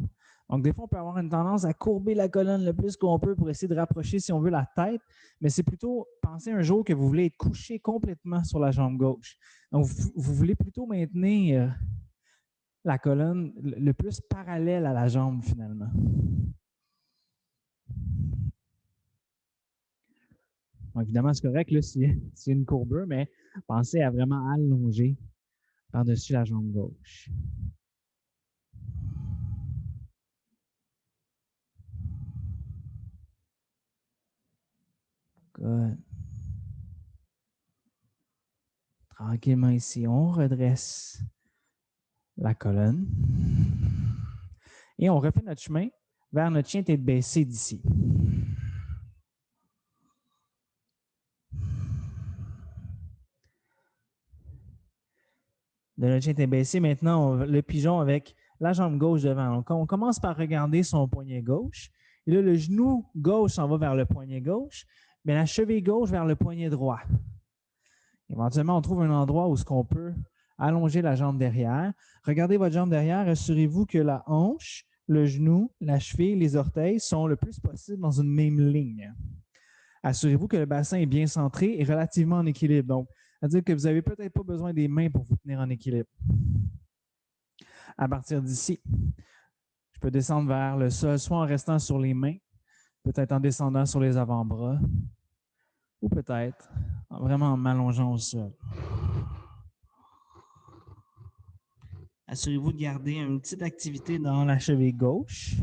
Speaker 2: Donc, des fois, on peut avoir une tendance à courber la colonne le plus qu'on peut pour essayer de rapprocher, si on veut, la tête, mais c'est plutôt penser un jour que vous voulez être couché complètement sur la jambe gauche. Donc, vous voulez plutôt maintenir la colonne le plus parallèle à la jambe, finalement. Donc, évidemment, c'est correct, là, c'est une courbure, mais pensez à vraiment allonger par-dessus la jambe gauche. Good. Tranquillement ici, on redresse la colonne et on refait notre chemin vers notre chien tête baissée d'ici. De notre chien tête baissée, maintenant, le pigeon avec la jambe gauche devant. Donc, on commence par regarder son poignet gauche. Et là, le genou gauche s'en va vers le poignet gauche, mais la cheville gauche vers le poignet droit. Éventuellement, on trouve un endroit où on peut allonger la jambe derrière. Regardez votre jambe derrière, assurez-vous que la hanche, le genou, la cheville, les orteils sont le plus possible dans une même ligne. Assurez-vous que le bassin est bien centré et relativement en équilibre. Donc, c'est-à-dire que vous n'avez peut-être pas besoin des mains pour vous tenir en équilibre. À partir d'ici, je peux descendre vers le sol, soit en restant sur les mains, peut-être en descendant sur les avant-bras, ou peut-être vraiment en m'allongeant au sol. Assurez-vous de garder une petite activité dans la cheville gauche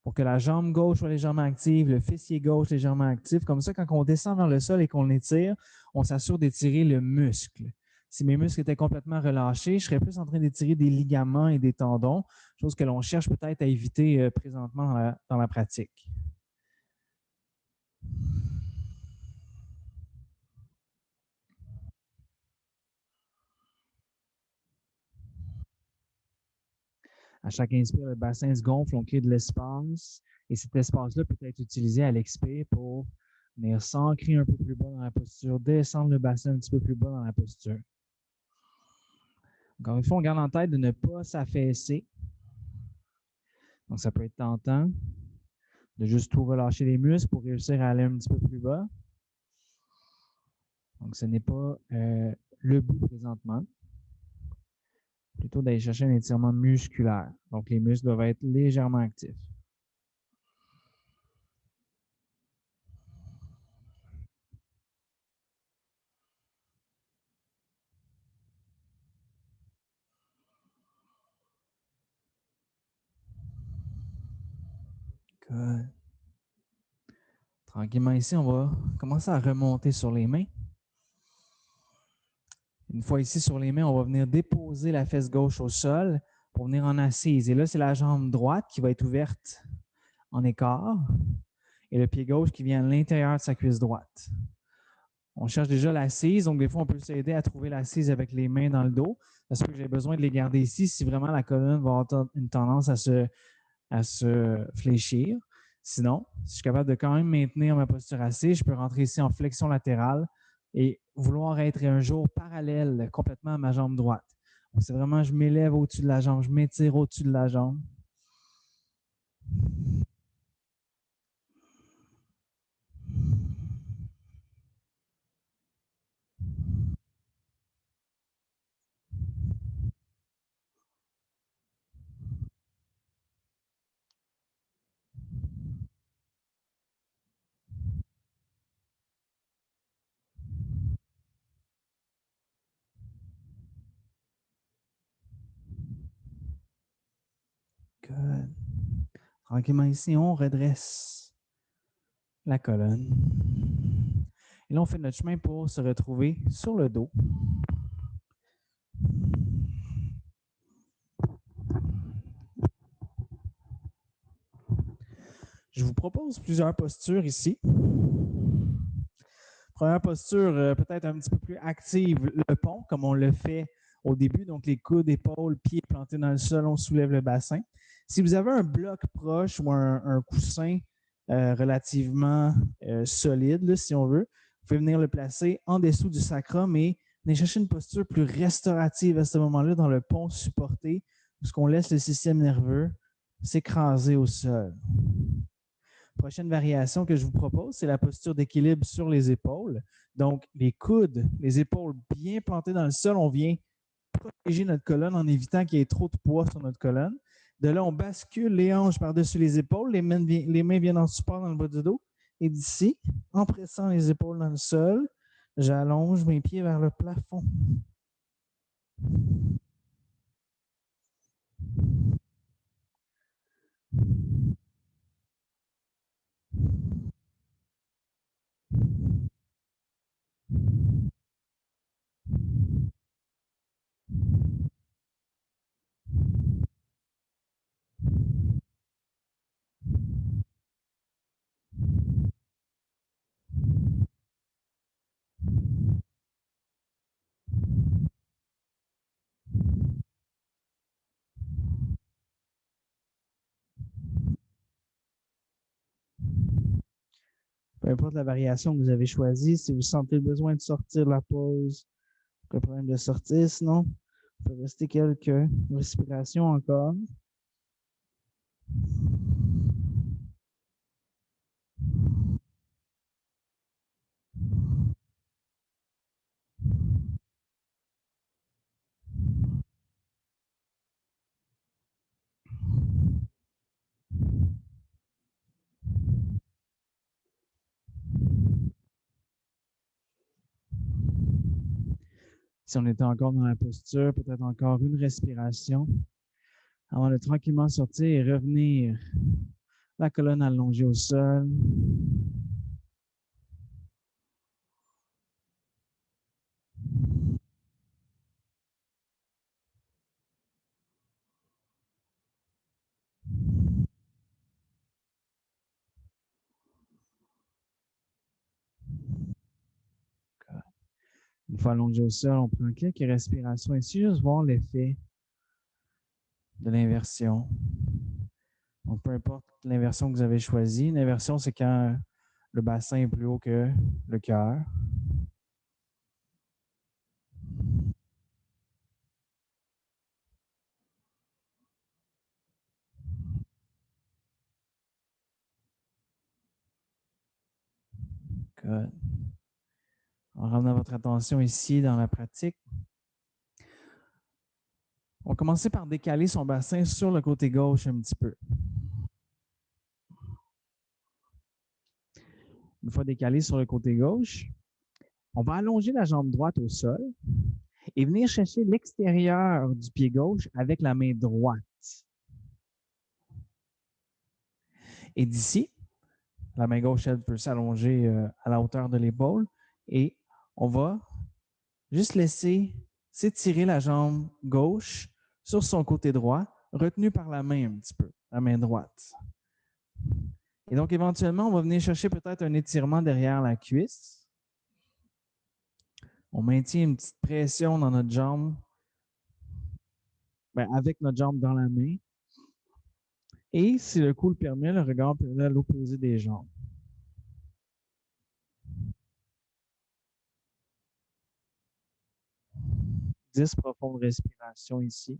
Speaker 2: pour que la jambe gauche soit légèrement active, le fessier gauche légèrement actif. Comme ça, quand on descend vers le sol et qu'on étire, on s'assure d'étirer le muscle. Si mes muscles étaient complètement relâchés, je serais plus en train d'étirer des ligaments et des tendons, chose que l'on cherche peut-être à éviter présentement dans la pratique. À chaque inspire, le bassin se gonfle, on crée de l'espace et cet espace-là peut être utilisé à l'expire pour venir s'ancrer un peu plus bas dans la posture, descendre le bassin un petit peu plus bas dans la posture. Encore une fois, on garde en tête de ne pas s'affaisser. Donc, ça peut être tentant de juste tout relâcher les muscles pour réussir à aller un petit peu plus bas. Donc, ce n'est pas le but présentement. Plutôt d'aller chercher un étirement musculaire. Donc, les muscles doivent être légèrement actifs. Good. Tranquillement ici, on va commencer à remonter sur les mains. Une fois ici sur les mains, on va venir déposer la fesse gauche au sol pour venir en assise. Et là, c'est la jambe droite qui va être ouverte en écart et le pied gauche qui vient à l'intérieur de sa cuisse droite. On cherche déjà l'assise, donc des fois, on peut s'aider à trouver l'assise avec les mains dans le dos. Parce que j'ai besoin de les garder ici si vraiment la colonne va avoir une tendance à se fléchir. Sinon, si je suis capable de quand même maintenir ma posture assise, je peux rentrer ici en flexion latérale et vouloir être un jour parallèle complètement à ma jambe droite. Donc, c'est vraiment, je m'élève au-dessus de la jambe, je m'étire au-dessus de la jambe. Good. Tranquillement ici, on redresse la colonne. Et là, on fait notre chemin pour se retrouver sur le dos. Je vous propose plusieurs postures ici. Première posture, peut-être un petit peu plus active, le pont, comme on le fait au début. Donc, les coudes, épaules, pieds plantés dans le sol, on soulève le bassin. Si vous avez un bloc proche ou un coussin relativement solide, là, si on veut, vous pouvez venir le placer en dessous du sacrum et venir chercher une posture plus restaurative à ce moment-là dans le pont supporté, puisqu'on laisse le système nerveux s'écraser au sol. Prochaine variation que je vous propose, c'est la posture d'équilibre sur les épaules. Donc, les coudes, les épaules bien plantées dans le sol, on vient protéger notre colonne en évitant qu'il y ait trop de poids sur notre colonne. De là, on bascule les hanches par-dessus les épaules, les mains viennent en support dans le bas du dos. Et d'ici, en pressant les épaules dans le sol, j'allonge mes pieds vers le plafond. Peu importe la variation que vous avez choisie, si vous sentez le besoin de sortir de la pause, pas de problème de sortir, sinon, il peut rester quelques respirations encore. Si on était encore dans la posture, peut-être encore une respiration avant de tranquillement sortir et revenir la colonne allongée au sol. Une fois allongé au sol, on prend quelques respirations ici, juste voir l'effet de l'inversion. Donc, peu importe l'inversion que vous avez choisie, une inversion, c'est quand le bassin est plus haut que le cœur. Good. En ramenant votre attention ici dans la pratique, on va commencer par décaler son bassin sur le côté gauche un petit peu. Une fois décalé sur le côté gauche, on va allonger la jambe droite au sol et venir chercher l'extérieur du pied gauche avec la main droite.
Speaker 1: Et d'ici, la main gauche, elle peut s'allonger à la hauteur de l'épaule et on va juste laisser s'étirer la jambe gauche sur son côté droit, retenue par la main un petit peu, la main droite. Et donc, éventuellement, on va venir chercher peut-être un étirement derrière la cuisse. On maintient une petite pression dans notre jambe, avec notre jambe dans la main. Et si le coup le permet, le regard peut aller à l'opposé des jambes. 10 profondes respirations ici.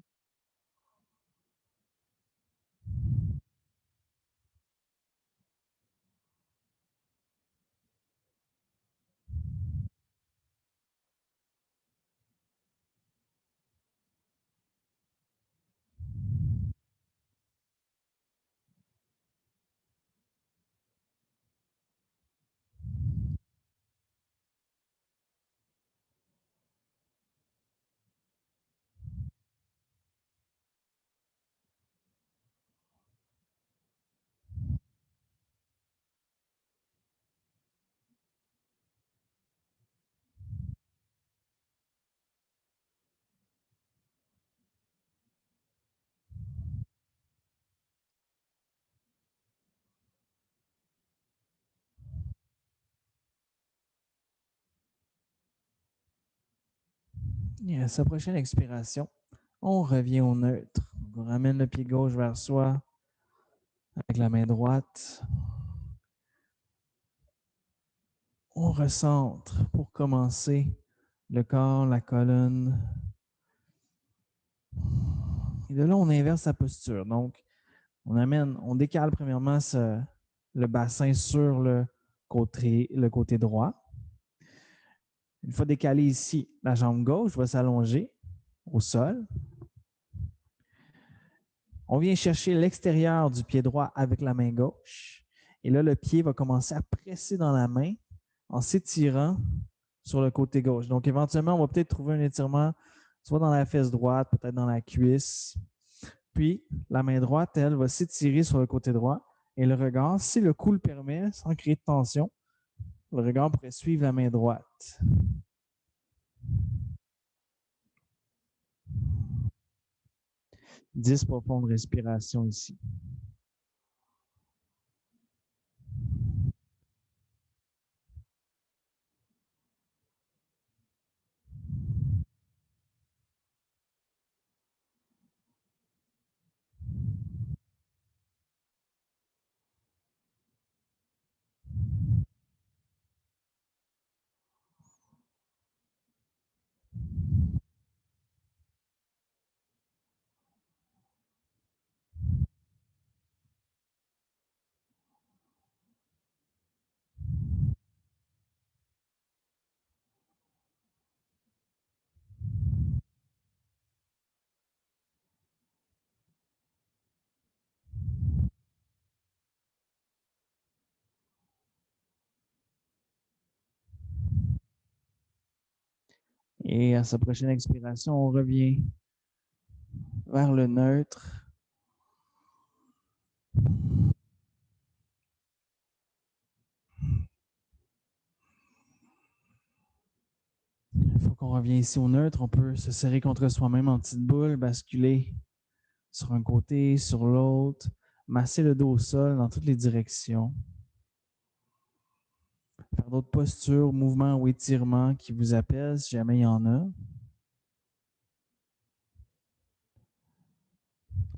Speaker 1: Et à sa prochaine expiration, on revient au neutre. On ramène le pied gauche vers soi avec la main droite. On recentre pour commencer le corps, la colonne. Et de là, on inverse sa posture. Donc, on décale premièrement le bassin sur le côté droit. Une fois décalé ici, la jambe gauche va s'allonger au sol. On vient chercher l'extérieur du pied droit avec la main gauche. Et là, le pied va commencer à presser dans la main en s'étirant sur le côté gauche. Donc, éventuellement, on va peut-être trouver un étirement soit dans la fesse droite, peut-être dans la cuisse. Puis, la main droite, elle, va s'étirer sur le côté droit. Et le regard, si le cou le permet, sans créer de tension, le regard pourrait suivre la main droite. « 10 profondes respirations ici. Et à sa prochaine expiration, on revient vers le neutre. Une fois qu'on revient ici au neutre, on peut se serrer contre soi-même en petite boule, basculer sur un côté, sur l'autre, masser le dos au sol dans toutes les directions. Faire d'autres postures, mouvements ou étirements qui vous appellent si jamais il y en a.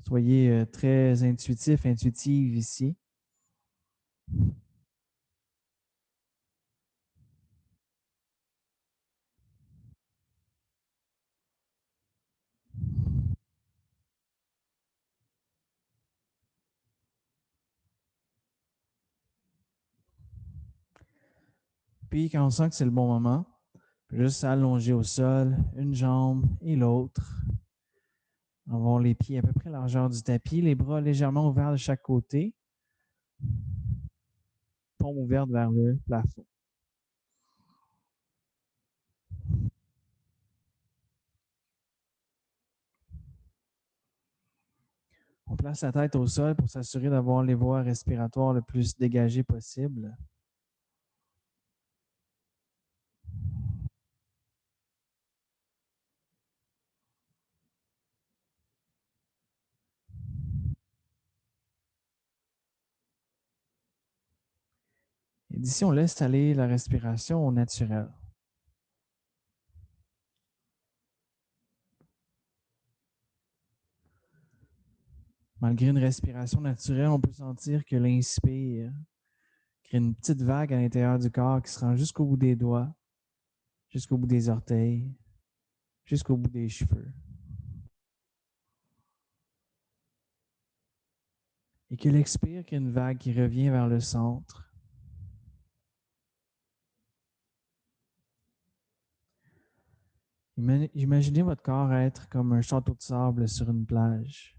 Speaker 1: Soyez très intuitif, intuitive ici. Puis quand on sent que c'est le bon moment, juste s'allonger au sol, une jambe et l'autre. Avoir les pieds à peu près largeur du tapis, les bras légèrement ouverts de chaque côté. Paume ouverte vers le plafond. On peut place la tête au sol pour s'assurer d'avoir les voies respiratoires le plus dégagées possible. Et d'ici, on laisse aller la respiration au naturel. Malgré une respiration naturelle, on peut sentir que l'inspire crée une petite vague à l'intérieur du corps qui se rend jusqu'au bout des doigts, jusqu'au bout des orteils, jusqu'au bout des cheveux. Et que l'expire crée une vague qui revient vers le centre. Imaginez votre corps être comme un château de sable sur une plage.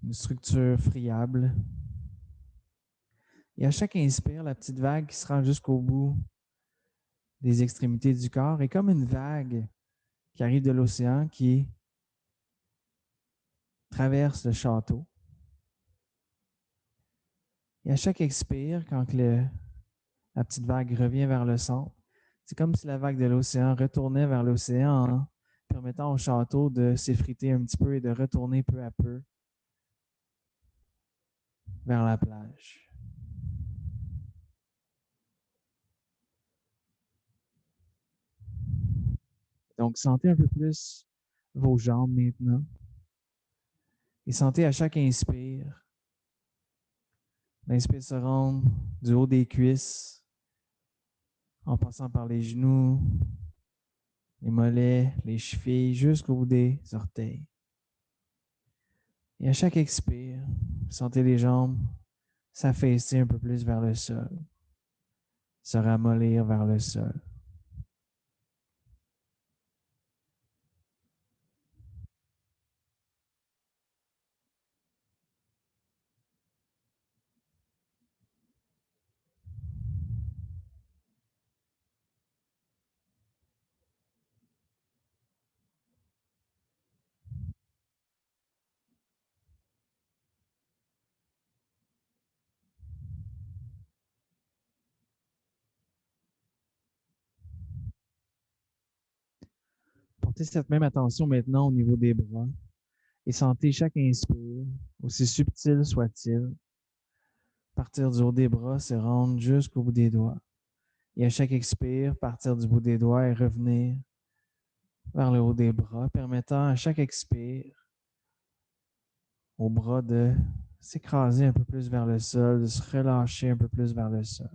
Speaker 1: Une structure friable. Et à chaque inspire, la petite vague qui se rend jusqu'au bout des extrémités du corps est comme une vague qui arrive de l'océan qui traverse le château. Et à chaque expire, quand la petite vague revient vers le centre, c'est comme si la vague de l'océan retournait vers l'océan en permettant au château de s'effriter un petit peu et de retourner peu à peu vers la plage. Donc, sentez un peu plus vos jambes maintenant. Et sentez à chaque inspire, l'inspire se rendre du haut des cuisses, en passant par les genoux, les mollets, les chevilles, jusqu'au bout des orteils. Et à chaque expire, sentez les jambes s'affaisser un peu plus vers le sol, se ramollir vers le sol. Portez cette même attention maintenant au niveau des bras et sentez chaque inspire, aussi subtil soit-il, partir du haut des bras, se rendre jusqu'au bout des doigts. Et à chaque expire, partir du bout des doigts et revenir vers le haut des bras, permettant à chaque expire aux bras de s'écraser un peu plus vers le sol, de se relâcher un peu plus vers le sol.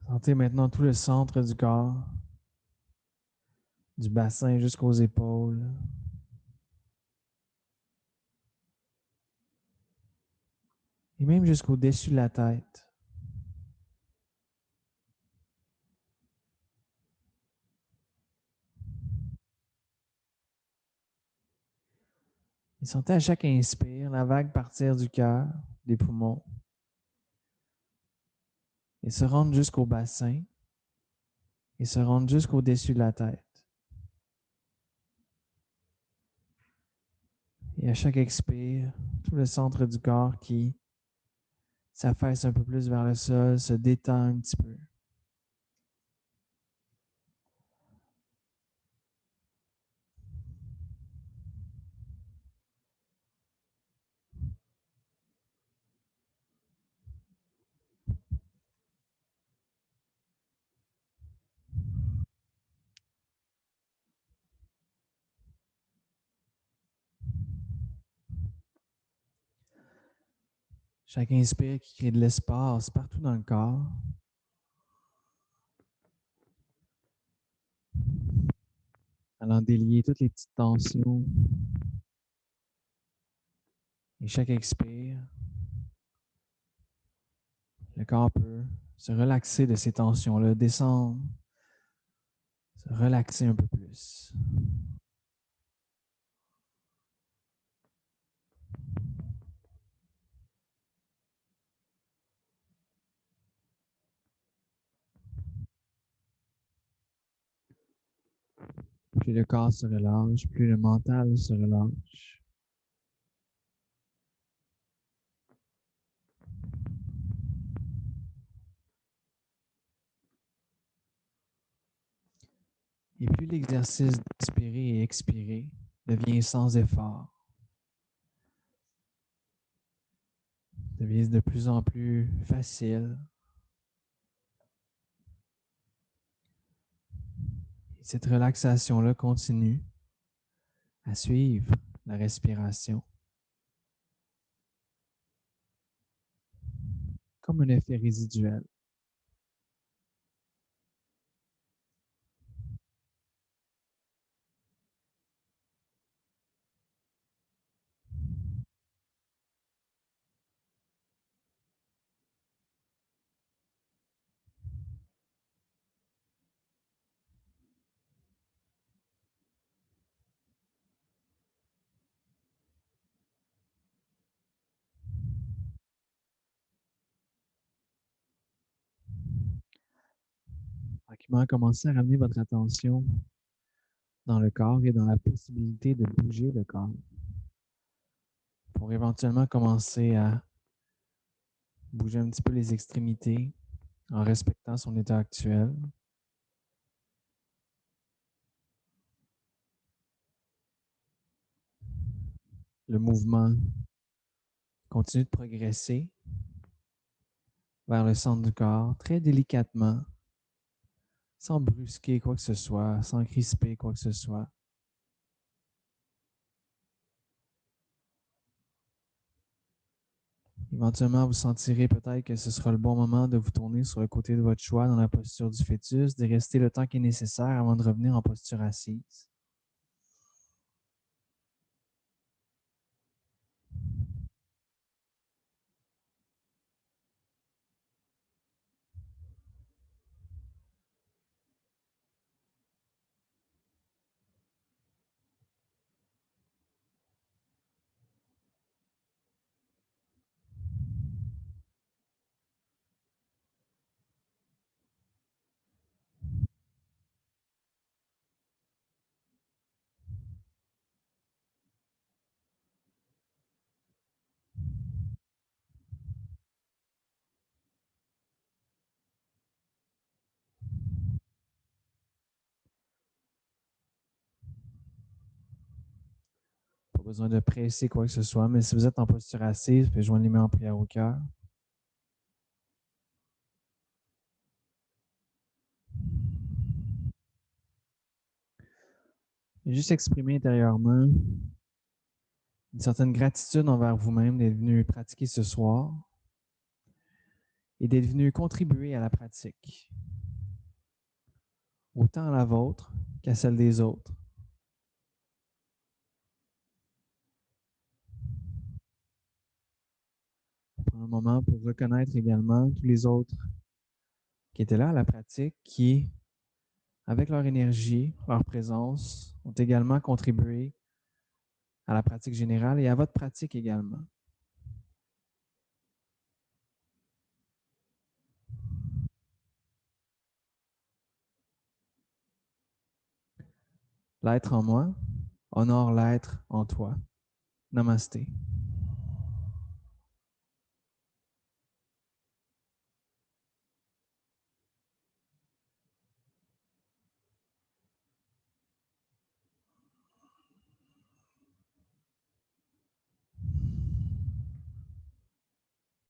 Speaker 1: Sentez maintenant tout le centre du corps, du bassin jusqu'aux épaules. Et même jusqu'au-dessus de la tête. Et sentez à chaque inspire la vague partir du cœur, des poumons, et se rendre jusqu'au bassin, et se rendre jusqu'au-dessus de la tête. Et à chaque expire, tout le centre du corps qui s'affaisse un peu plus vers le sol, se détend un petit peu. Chaque inspire qui crée de l'espace partout dans le corps. Allant délier toutes les petites tensions. Et chaque expire, le corps peut se relaxer de ces tensions-là, descendre, se relaxer un peu plus. Plus le corps se relâche, plus le mental se relâche. Et plus l'exercice d'inspirer et expirer devient sans effort, devient de plus en plus facile. Et cette relaxation-là continue à suivre la respiration comme un effet résiduel. Tranquillement, commencez à ramener votre attention dans le corps et dans la possibilité de bouger le corps pour éventuellement commencer à bouger un petit peu les extrémités en respectant son état actuel. Le mouvement continue de progresser vers le centre du corps très délicatement, sans brusquer quoi que ce soit, sans crisper quoi que ce soit. Éventuellement, vous sentirez peut-être que ce sera le bon moment de vous tourner sur le côté de votre choix dans la posture du fœtus, d'y rester le temps qui est nécessaire avant de revenir en posture assise. Pas besoin de presser quoi que ce soit, mais si vous êtes en posture assise, vous pouvez joindre les mains en prière au cœur. Et juste exprimer intérieurement une certaine gratitude envers vous-même d'être venu pratiquer ce soir et d'être venu contribuer à la pratique, autant à la vôtre qu'à celle des autres. Prendre un moment pour reconnaître également tous les autres qui étaient là à la pratique, qui, avec leur énergie, leur présence, ont également contribué à la pratique générale et à votre pratique également. L'être en moi honore l'être en toi. Namasté.